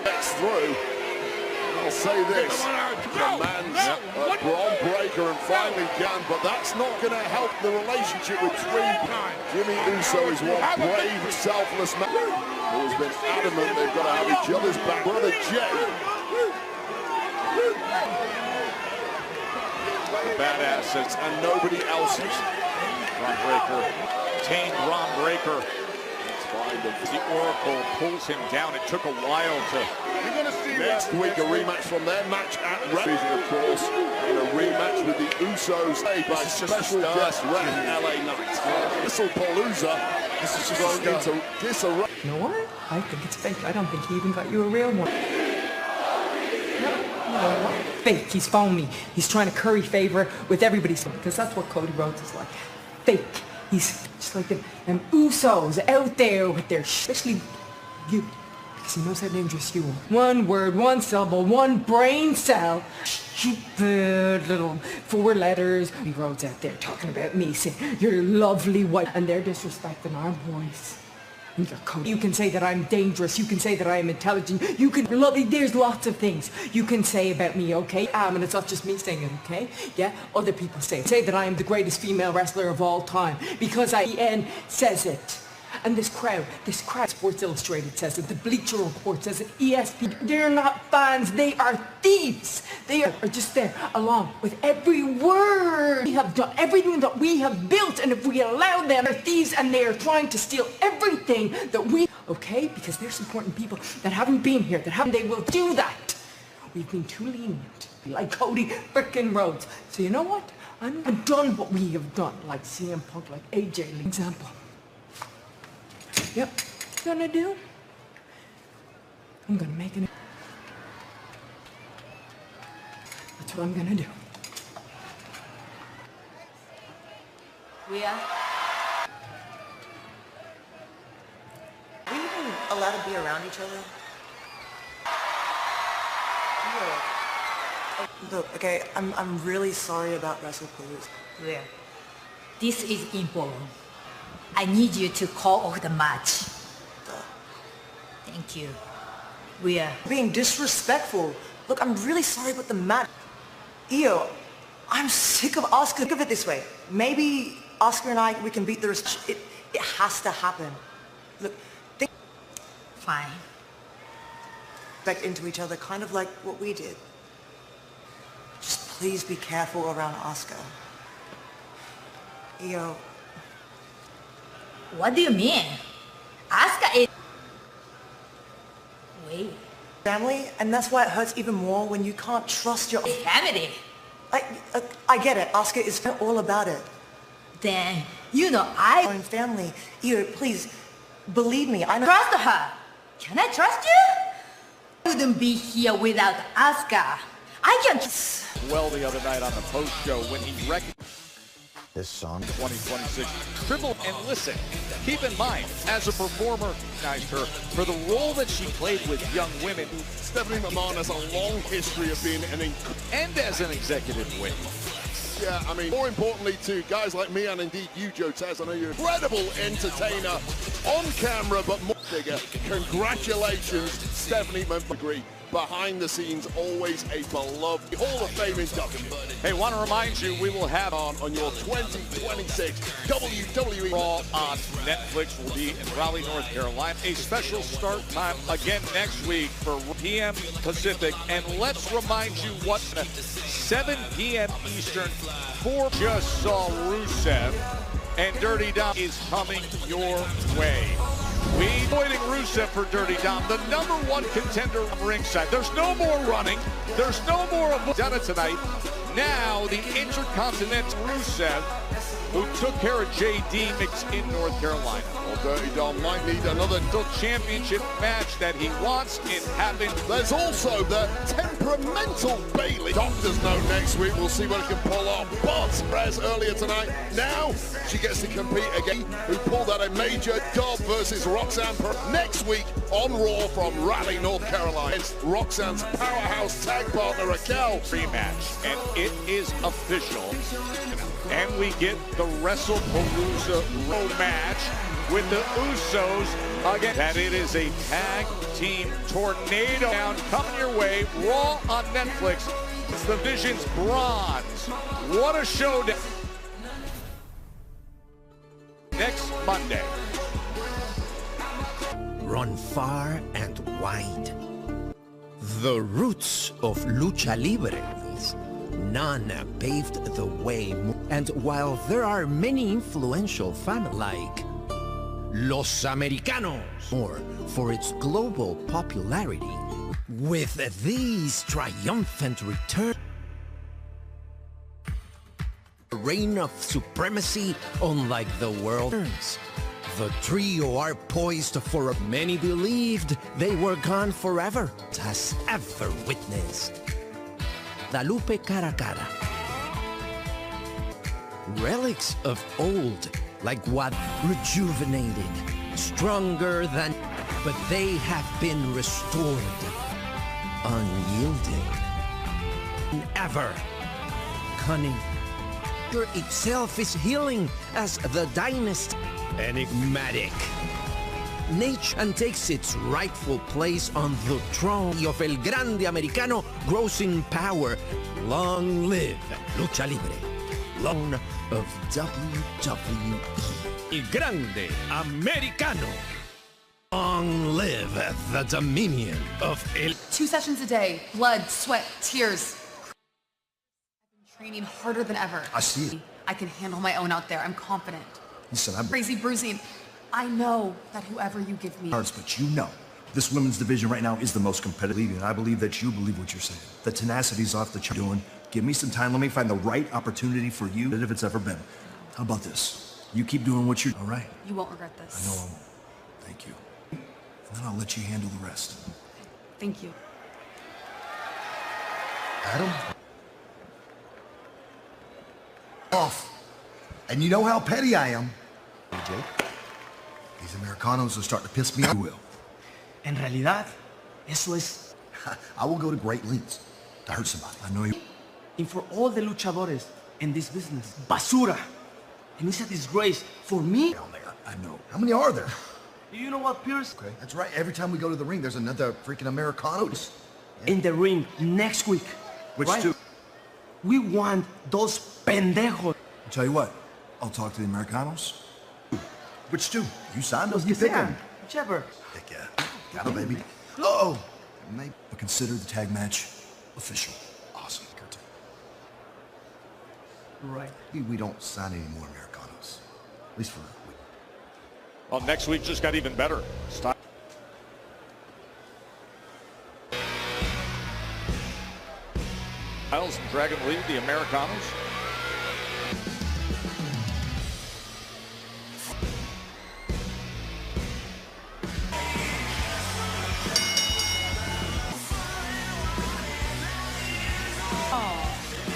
Gets through. I'll say this, commands Braun Breaker and finally can, but that's not going to help the relationship between Jimmy Uso is one brave, selfless man who has been adamant they've got to have each other's back. Brother Jay. Badasses and nobody else's. Braun Breaker, tamed Braun Breaker. The Oracle pulls him down. It took a while to... You're going to see next week a rematch from their match at Revision, of course, and a rematch with the Usos by special guest ref LA Knight. Palooza. This is just going into disarray. You know what? I think it's fake. I don't think he even got you a real one. No, what? Fake. He's phony. He's trying to curry favor with everybody, because that's what Cody Rhodes is like. Fake. He's just like them Usos out there with their especially you, because he knows how dangerous you are. One word, one syllable, one brain cell. Stupid little 4 letters. Cody Rhodes out there talking about me, saying you're lovely white, and they're disrespecting our boys. You can say that I'm dangerous, you can say that I am intelligent, you can love me, there's lots of things you can say about me, okay? And it's not just me saying it, okay? Yeah, other people say that I am the greatest female wrestler of all time, because IEN says it. And this crowd, Sports Illustrated says it, the Bleacher Report says it, ESPN, they're not fans, they are thieves. They are just there, along with every word we have done, everything that we have built, and if we allow them, they're thieves, and they are trying to steal everything that we, okay? Because there's important people that haven't been here, they will do that. We've been too lenient, like Cody frickin' Rhodes. So you know what? I'm done what we have done, like CM Punk, like AJ Lee, example. Yep, gonna do? I'm gonna make it. That's what I'm gonna do. We are we even allowed to be around each other? Yeah. Look, okay, I'm really sorry about WrestlePalooza. Yeah. This is important. I need you to call off the match. Thank you. We are being disrespectful. Look, I'm really sorry about the match. Io, I'm sick of Oscar. Think of it this way. Maybe Oscar and I, we can beat the rest. It has to happen. Look, think. Fine. Back into each other, kind of like what we did. Just please be careful around Oscar. Io. What do you mean? Asuka is... Wait, family, and that's why it hurts even more when you can't trust your family. I get it. Oscar is all about it. Then, you know, I... Own family. Io, please, believe me, I know... Trust her. Can I trust you? I wouldn't be here without Asuka. I can't... Well, the other night on the post show when he recognized this song 2026 triple. And listen, keep in mind, as a performer, recognized her for the role that she played with young women. Stephanie McMahon has a long history of being and as an executive wing. Yeah, I mean, more importantly to guys like me and indeed you, Joe Taz, I know you're an incredible entertainer on camera, but more bigger. Congratulations, Stephanie McMahon. Behind the scenes, always a beloved Hall of Fame induction. Hey, want to remind you, we will have on your 2026 WWE Raw on Netflix. Will be in Raleigh, North Carolina. A special start time again next week for p.m. Pacific. And let's remind you what 7 p.m. Eastern. 4 just saw Rusev, and Dirty Dom is coming your way. We avoiding Rusev for Dirty Dom, the #1 contender on ringside. There's no more running. There's no more of done it tonight. Now the Intercontinental Rusev, who took care of JD Mix in North Carolina. Well, Dirty Dom might need another championship match that he wants. It happened. There's also the temperamental Bailey. Doctors know next week. We'll see what it can pull off. But as earlier tonight, now she gets to compete again. Who pulled out a major dub versus Roxanne next week on Raw from Raleigh, North Carolina. It's Roxanne's powerhouse tag partner Raquel. Rematch, and it is official. And we get the WrestlePalooza Raw match with the Usos again. That it is a tag team tornado down coming your way. Raw on Netflix. It's the Vision's bronze. What a showdown. Next Monday. Run far and wide. The roots of Lucha Libre. None paved the way. And while there are many influential families like Los Americanos, more for its global popularity, with these triumphant returns, a reign of supremacy unlike the world turns. The trio are poised for many believed they were gone forever, has ever witnessed. Guadalupe cara a cara. Relics of old, like what rejuvenated, stronger than, but they have been restored, unyielding, ever cunning. Itself is healing as the dynasty, enigmatic. Nature and takes its rightful place on the throne of El Grande Americano grows in power. Long live Lucha Libre. Long of WWE. El Grande Americano. Long live the dominion of El... 2 sessions a day, blood, sweat, tears. I've been training harder than ever. I see it. I can handle my own out there. I'm confident. Listen, I'm... Crazy bruising. I know that whoever you give me... But you know, this women's division right now is the most competitive, and I believe that you believe what you're saying. The tenacity's off the chart. Give me some time. Let me find the right opportunity for you, if it's ever been. How about this? You keep doing what you're... All right? You won't regret this. I know I won't. Thank you. And then I'll let you handle the rest. Thank you. Adam? Off. And you know how petty I am. AJ? These Americanos are starting to piss me off. You will. En realidad, eso es... I will go to great lengths to hurt somebody. I know you... And for all the luchadores in this business, basura. And it's a disgrace for me. Down there, I know. How many are there? You know what, Pierce? Okay, that's right. Every time we go to the ring, there's another freaking Americano. In the ring next week. Which right? two? We want those pendejos. I'll tell you what. I'll talk to the Americanos. Which two? You signed Los those? You pick them. Whichever. Heck yeah. Got it, baby. Uh-oh. But consider the tag match official. Awesome. Right. We don't sign any more Americanos. At least for a week. Well, next week just got even better. Miles and Dragon Lee, the Americanos.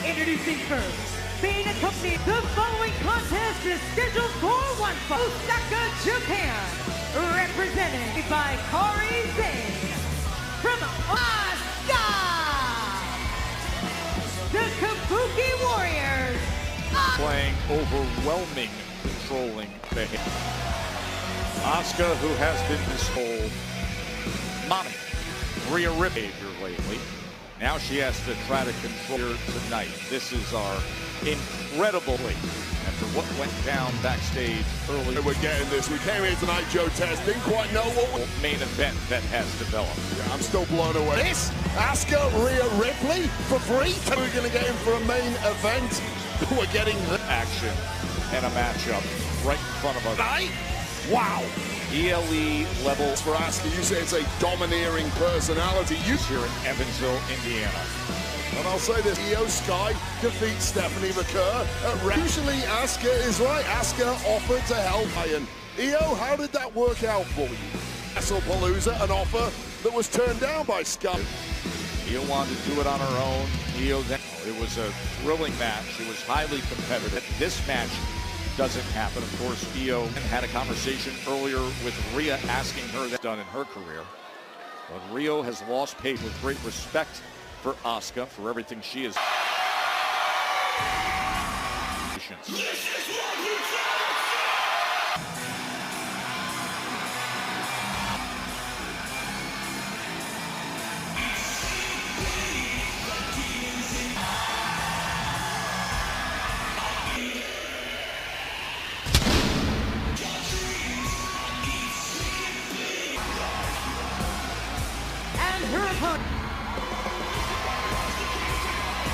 Introducing first, being accompanied, the following contest is scheduled for one fall. Osaka, Japan, represented by Kairi Sane from Asuka. The Kabuki Warriors. Playing overwhelming, controlling behavior. Asuka, who has been this whole mommy, Rhea Ripley lately. Now she has to try to control her tonight. This is our incredible league. After what went down backstage earlier. We're getting this. We came here tonight, Joe Test. Didn't quite know what main event that has developed. Yeah, I'm still blown away. This, Asuka, Rhea Ripley for free. We're going to get him for a main event. We're getting the action and a matchup right in front of us. Wow. ELE levels for Asuka. You say it's a domineering personality. You here in Evansville, Indiana. And I'll say this, Io Sky defeats Stephanie McCurr. Usually Asuka is right. Asuka offered to help Ian. Io, how did that work out for you? WrestlePalooza, an offer that was turned down by Sky. Io wanted to do it on her own. It was a thrilling match. It was highly competitive. This match doesn't happen. Of course, Io had a conversation earlier with Rhea asking her that done in her career. But Rio has lost pace with great respect for Asuka for everything she is. Her opponent,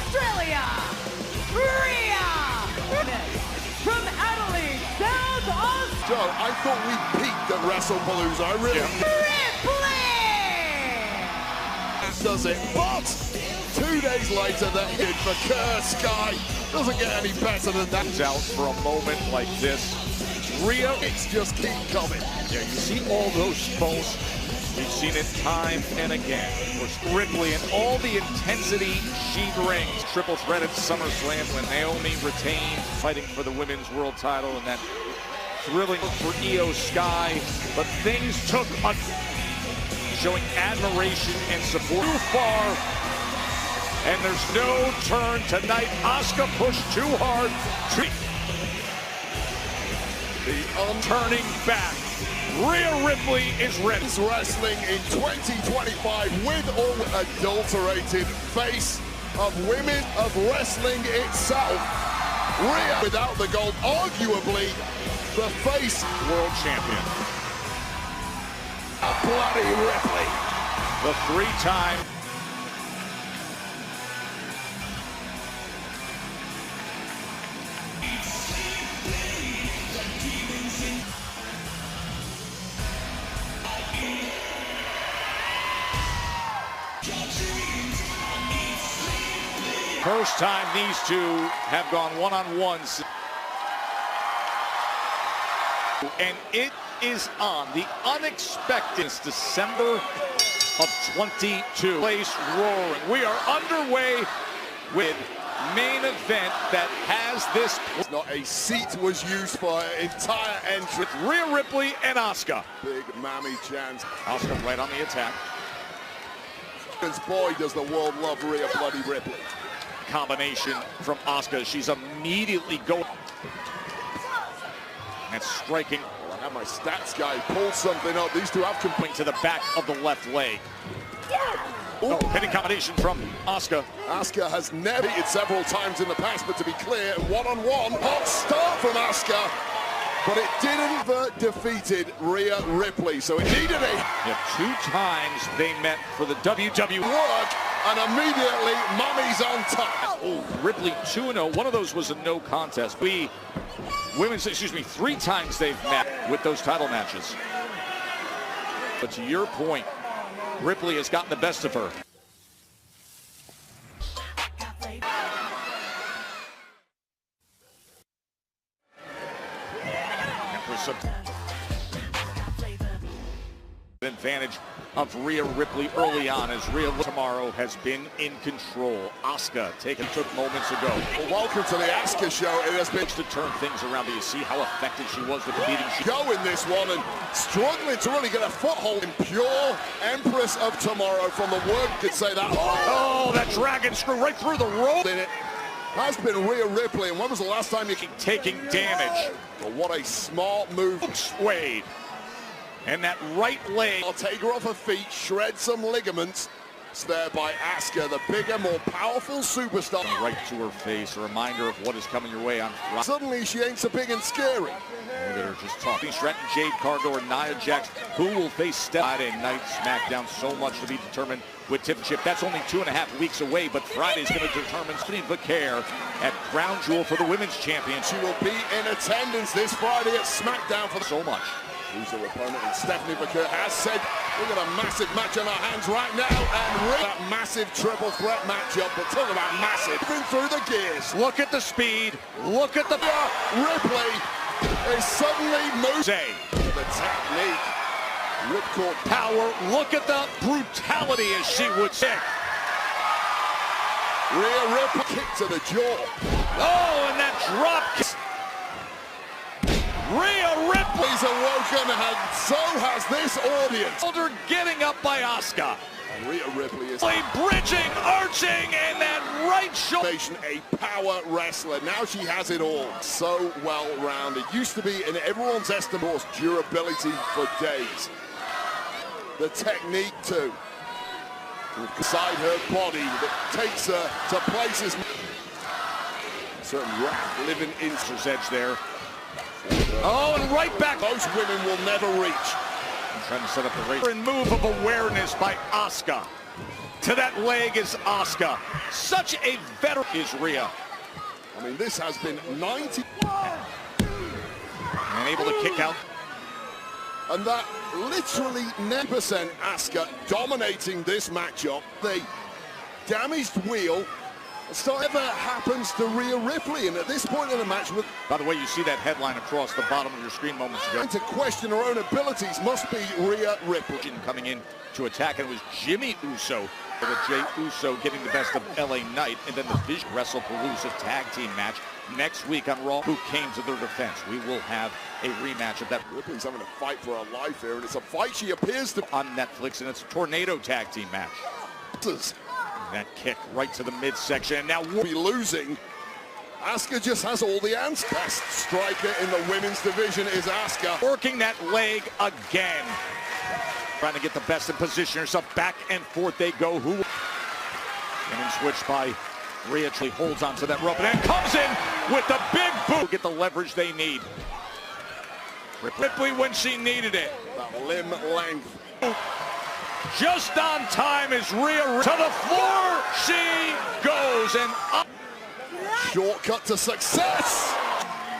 Australia, Rhea, from Adelaide, South Australia. Joe, I thought we peaked at WrestlePalooza. I really Ripley does it, but 2 days later, that hit McCurr Sky doesn't get any better than that. Out for a moment like this, Rhea, it's just keep coming. Yeah, you see all those phones. We've seen it time and again. Of course, Ripley and all the intensity she brings. Triple threat at SummerSlam when Naomi retained, fighting for the women's world title, and that thrilling for Io Sky. But things took a showing admiration and support too far, and there's no turn tonight. Asuka pushed too hard. The turning back. Rhea Ripley is ready. Wrestling in 2025 with all adulterated face of women of wrestling itself. Rhea without the gold, arguably the face world champion. A bloody Ripley. The three-time first time these two have gone one-on-one. And it is on the unexpected December of 22. Place roaring. We are underway with main event that has this. Not a seat was used for her entire entrance. Rhea Ripley and Asuka. Big mammy chance. Asuka right on the attack. Boy, does the world love Rhea bloody Ripley. Combination from Asuka. She's immediately going. And striking. Well, I have my stats guy pull something up. These two have coming to the back of the left leg. Oh, hitting combination from Asuka. Asuka has never hit several times in the past, but to be clear, one-on-one, hot start from Asuka. But it didn't defeated Rhea Ripley, so it needed it. Yeah, 2 times they met for the WWE. Work, and immediately Mummy's on top. Oh, Ripley 2-0. One of those was a no contest. Women's, 3 times they've met with those title matches. But to your point, Ripley has gotten the best of her. awesome. Advantage of Rhea Ripley early on as Rhea tomorrow has been in control. Asuka took moments ago. Well, welcome to the Asuka show. It has been to turn things around. Do you see how effective she was with the beating? She go in this one and struggling to really get a foothold in pure Empress of Tomorrow from the word could say that. Oh, that dragon screw right through the rope. In it has been Rhea Ripley, and when was the last time you taking damage? Well, what a smart move. Swayed. And that right leg. I'll take her off her feet, shred some ligaments. It's there by Asuka, the bigger, more powerful superstar. Right to her face, a reminder of what is coming your way on Friday. Suddenly she ain't so big and scary. Look at her just talking. Stratton, Jade Cargill, or Nia Jax, who will face Friday night SmackDown. So much to be determined with Tip Chip. That's only 2.5 weeks away, but Friday's going to determine Stephanie Vaquer at Crown Jewel for the Women's Championship. She will be in attendance this Friday at SmackDown for so much. Who's her opponent? And Stephanie Vaquer has said, we've got a massive match on our hands right now, and that massive triple threat matchup. But talk about massive. Moving through the gears. Look at the speed. Look at the Ripley is suddenly moving. The technique. Ripcord power. Look at the brutality, as she would say. Rhea Ripley kick to the jaw. Oh, and that drop kick. Rhea Ripley's awoken, and so has this audience. Shoulder getting up by Asuka. Rhea Ripley is bridging, arching, and that right shoulder. A power wrestler. Now she has it all. So well-rounded. Used to be in everyone's estimate. Durability for days. The technique too. Inside her body that takes her to places. Certain wrath living in his edge there. Oh, and right back. Most women will never reach. I'm trying to set up the race. Move of awareness by Asuka. To that leg is Asuka. Such a veteran is Rhea. I mean, this has been 90. And able to kick out. And that literally 9% Asuka dominating this matchup. The damaged wheel. So ever happens to Rhea Ripley, and at this point in the match with... By the way, you see that headline across the bottom of your screen moments ago. To question her own abilities must be Rhea Ripley. Coming in to attack, and it was Jimmy Uso, with Jey Uso getting the best of LA Knight, and then the Vision WrestlePalooza tag team match next week on Raw, who came to their defense. We will have a rematch of that. Ripley's having a fight for her life here, and it's a fight she appears to... On Netflix, and it's a tornado tag team match. That kick right to the midsection, and now we'll be losing. Asuka just has all the answers. Best striker in the women's division is Asuka. Working that leg again. Trying to get the best in position herself. Back and forth they go. Who? And then switched by Rhea. Holds onto that rope and then comes in with the big boot. Get the leverage they need. Ripley when she needed it. That limb length. Just on time is Rhea. To the floor she goes, and up. Shortcut to success.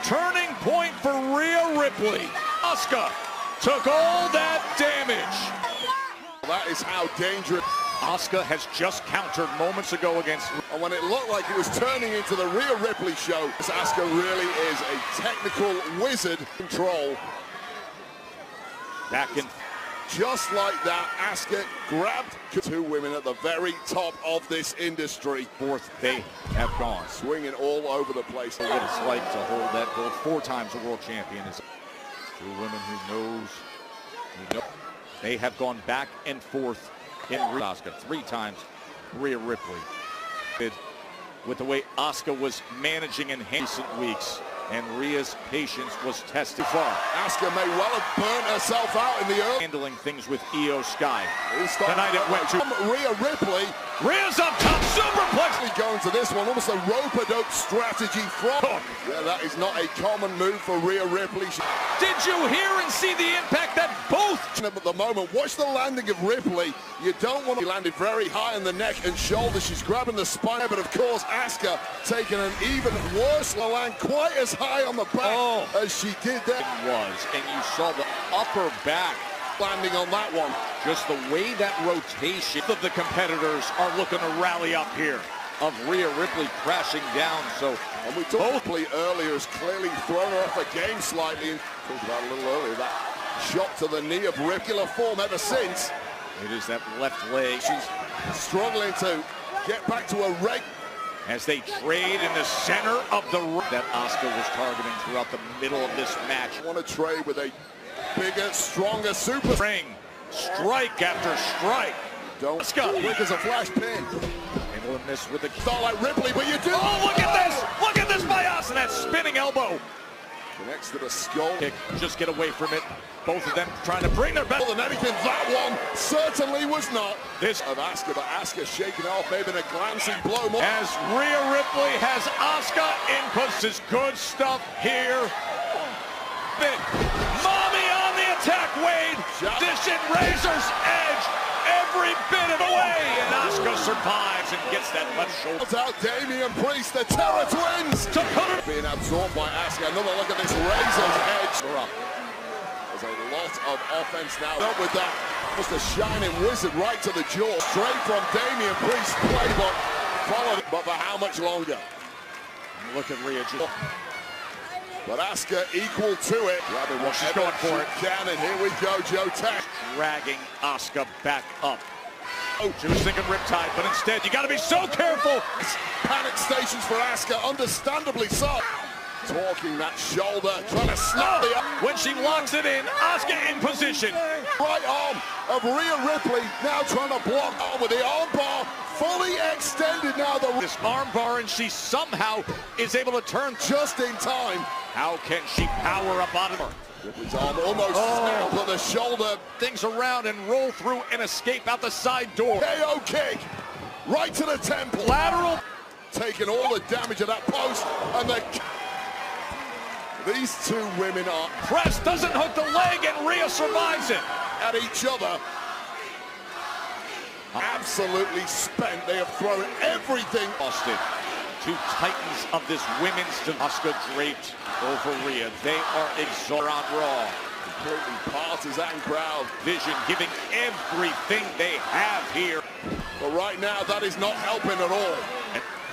Turning point for Rhea Ripley. Asuka took all that damage. That is how dangerous. Asuka has just countered moments ago against. And when it looked like it was turning into the Rhea Ripley show, Asuka really is a technical wizard. Control. Back in. Just like that, Asuka grabbed two women at the very top of this industry. Fourth, they have gone. Swinging all over the place. What it's like to hold that gold 4 times a world champion. Is two women who knows. They have gone back and forth in Asuka 3 times. Rhea Ripley. With the way Asuka was managing in recent weeks. And Rhea's patience was tested far. Asuka may well have burnt herself out in the early. Handling things with Io Sky. Tonight it went to Rhea Ripley. Rhea's up top, superplex. Going to this one, almost a rope-a-dope strategy from. Yeah, that is not a common move for Rhea Ripley. Did you hear and see the impact that both? At the moment, watch the landing of Ripley. You don't want to landed very high on the neck and shoulder. She's grabbing the spine, but of course Asuka taking an even worse land, quite as high on the back as she did that. It was, and you saw the upper back landing on that one. Just the way that rotation of the competitors are looking to rally up here. of Rhea Ripley crashing down. So, and we talked earlier has clearly thrown her off the game slightly. And talked about a little earlier that shot to the knee of regular form ever since. It is that left leg. She's struggling to get back to a reg. As they trade in the center of the ring that Asuka was targeting throughout the middle of this match. Want to trade with a bigger, stronger super ring. Strike after strike. Don't Asuka quick as a flash pin. Able to miss with the start like Ripley, but you do. Oh, look at this! Look at this by Asuka. That spinning elbow. Connects to the skull. Kick. Just get away from it. Both of them trying to bring their best. More than anything, that one certainly was not. This of Asuka, but Asuka shaking off, maybe in a glancing blow. More. As Rhea Ripley has Asuka in puts good stuff here. Mommy on the attack, Wade. Dishing Razor's edge every bit of the way, and Asuka survives and gets that left shoulder. Out Damian Priest, the Terror Twins. To put her being absorbed by Asuka. Another look at this Razor's edge. There's a lot of offense now. Up with that, just a shining wizard right to the jaw. Straight from Damian Priest's playbook. Followed, but for how much longer? Look at Rhea. But Asuka equal to it. Well, she's going for it. Can, and here we go, Joe Tech. Dragging Asuka back up. Oh, she was thinking riptide, but instead you got to be so careful. Panic stations for Asuka, understandably so. Talking that shoulder, trying to snap the arm. When she locks it in, Asuka in position. Right arm of Rhea Ripley, now trying to block on with the arm bar. Fully extended now. This arm bar, and she somehow is able to turn just in time. How can she power up out of her? Ripley's arm almost snapped, but the shoulder things around and roll through and escape out the side door. KO kick right to the temple. Lateral. Taking all the damage of that post, and these two women are pressed, doesn't hook the leg, and Rhea survives it. At each other. Absolutely spent. They have thrown everything. Austin, two titans of this women's division. Asuka draped over Rhea. They are exhausted on Raw. Completely partisan crowd. Vision giving everything they have here. But right now, that is not helping at all.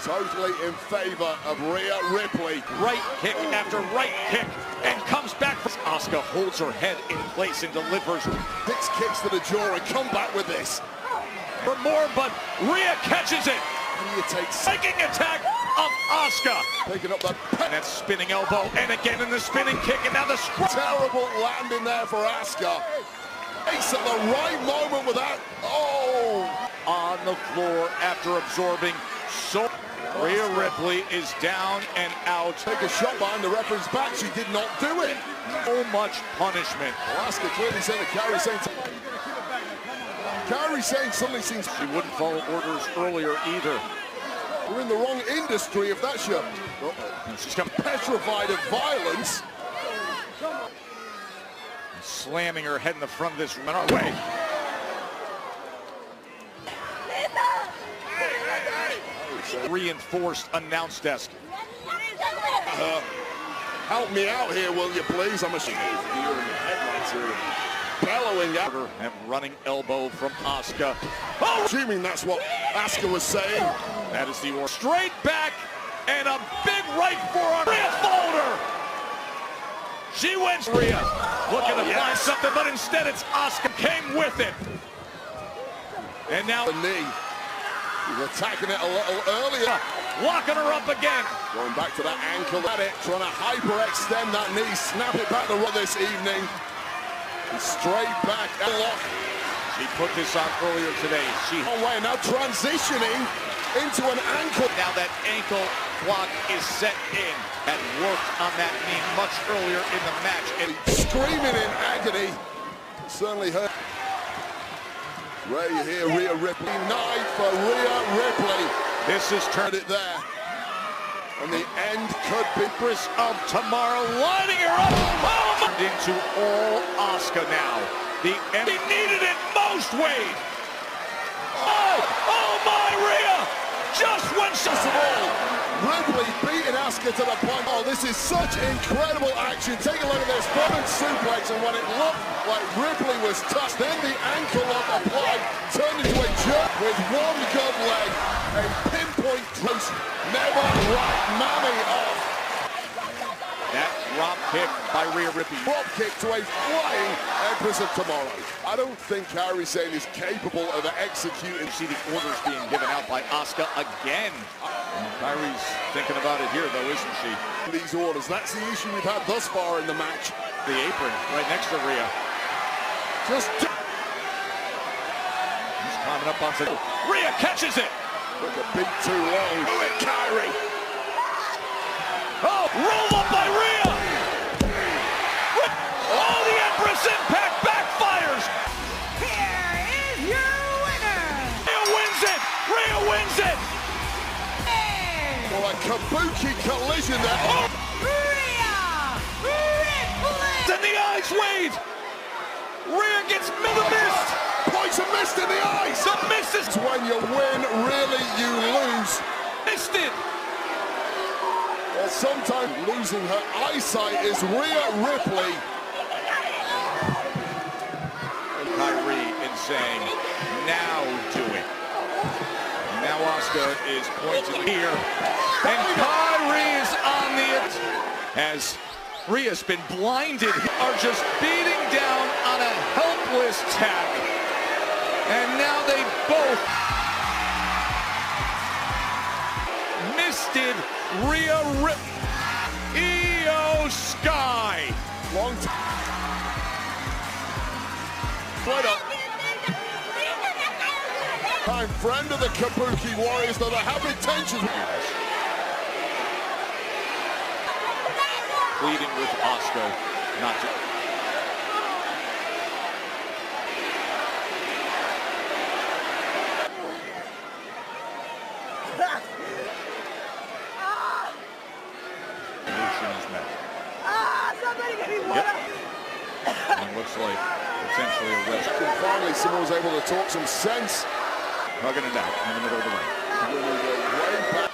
Totally in favor of Rhea Ripley. Right kick after right kick, and comes back. Asuka holds her head in place and delivers 6 kicks to the jaw, and come back with this. For more, but Rhea catches it. Rhea takes spiking attack of Asuka. Picking up that spinning elbow, and again in the spinning kick, and now the terrible landing there for Asuka. Ace at the right moment with that. Oh! On the floor after absorbing so. Rhea Ripley is down and out. Take a shot behind the referee's back. She did not do it. So much punishment. Asuka clearly saying that Kairi Sane suddenly seems she wouldn't follow orders earlier either. We're in the wrong industry if that's your she's got petrified of violence. Slamming her head in the front of this room. On our way. Reinforced announce desk. Help me out here, will you please? I'm bellowing at her. And running elbow from Asuka. Oh! Assuming that's what Asuka was saying. That is the order. Straight back and a big right forearm. Rhea folder. She wins. Rhea looking to find something, but instead it's Asuka came with it. And now the knee. He's attacking it a little earlier. Locking her up again. Going back to that ankle at it. Trying to hyperextend that knee. Snap it back to run this evening. Straight back and lock. She put this on earlier today. She away now transitioning into an ankle. Now that ankle block is set in. And worked on that knee much earlier in the match. And screaming in agony. Certainly hurt. Right here, Rhea Ripley. Night for Rhea Ripley. This is turned it there. And the end could be of tomorrow, lining her up. Oh, into all Asuka now. The end. He needed it most, Wade. Oh my, Rhea! Just when first of all, Ripley beating out Asuka to the punch. Oh, this is such incredible action. Take a look at this. Front suplex, and when it looked like Ripley was touched, then the ankle lock applied, turned into a jerk with one good leg. A pinpoint close. Never right mammy off. That drop kick by Rhea Ripley. Drop kick to a flying Empress of Tomorrow. I don't think Kairi Sane is capable of executing. See the orders being given out by Asuka again. Kairi's thinking about it here, though, isn't she? These orders, that's the issue we've had thus far in the match. The apron right next to Rhea. He's climbing up on the... Rhea catches it! Look a beat too long. Do it, Kairi! Oh, roll up by Rhea! Oh, the Empress Impact backfires! Here is your winner! Rhea wins it! Rhea wins it! Well, a kabuki collision there. Oh. Rhea Ripley! And the eyes wave! Rhea gets the mist! Poison mist in the eyes! The mist is... When you win, really, you lose. Misted! Well, sometimes losing her eyesight is Rhea Ripley. And Kairi is saying, now do it. Now Asuka is pointing here. And Kairi is on the... As Rhea's been blinded, are just beating down on a helpless tack. And now they both misted Rhea Io Sky. Long time friend of the Kabuki Warriors, though they have intentions. Pleading with Asuka not to. Somebody get me water! And looks like potentially a rest. And finally, someone was able to talk some sense. Hugging it out in the middle of the ring.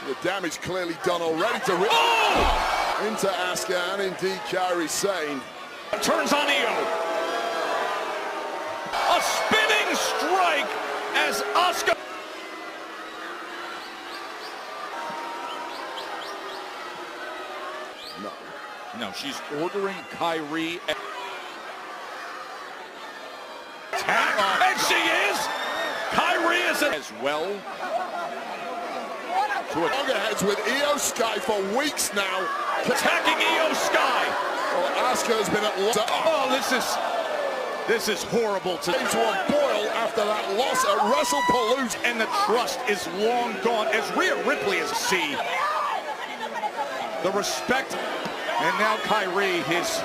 The damage clearly done already to Rhea. Oh! Into Asuka and indeed Kairi Sane. Turns on Io. A spinning strike as Asuka. No, she's ordering Kairi. And she is! Kairi is as well. Loggerheads with Io Sky for weeks now. Attacking Io Sky. Well, Asuka has been at loss. Oh, this is horrible to a boil after that loss at WrestlePalooza. And the trust is long gone as Rhea Ripley is see. The respect. And now Kairi is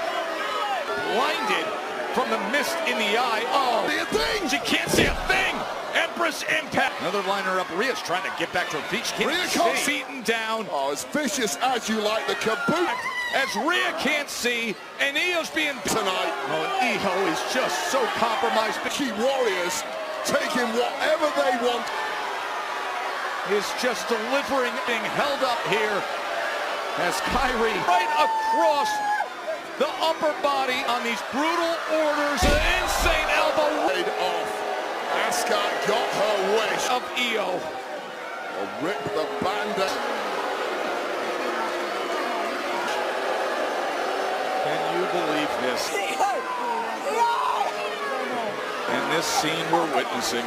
blinded from the mist in the eye. Oh, see a thing! She can't see a thing! Empress Impact. Another liner up. Rhea's trying to get back to her feet. She can't see. Beaten down. Oh, as vicious as you like, the kaboot. As Rhea can't see, and Io's being... Tonight. Oh, Io is just so compromised. Key Warriors taking whatever they want. Is just delivering, being held up here. As Kairi right across the upper body on these brutal orders. An insane elbow. Laid off. Asuka got her wish. Of Io. Rip the bandit. Can you believe this? And this scene we're witnessing.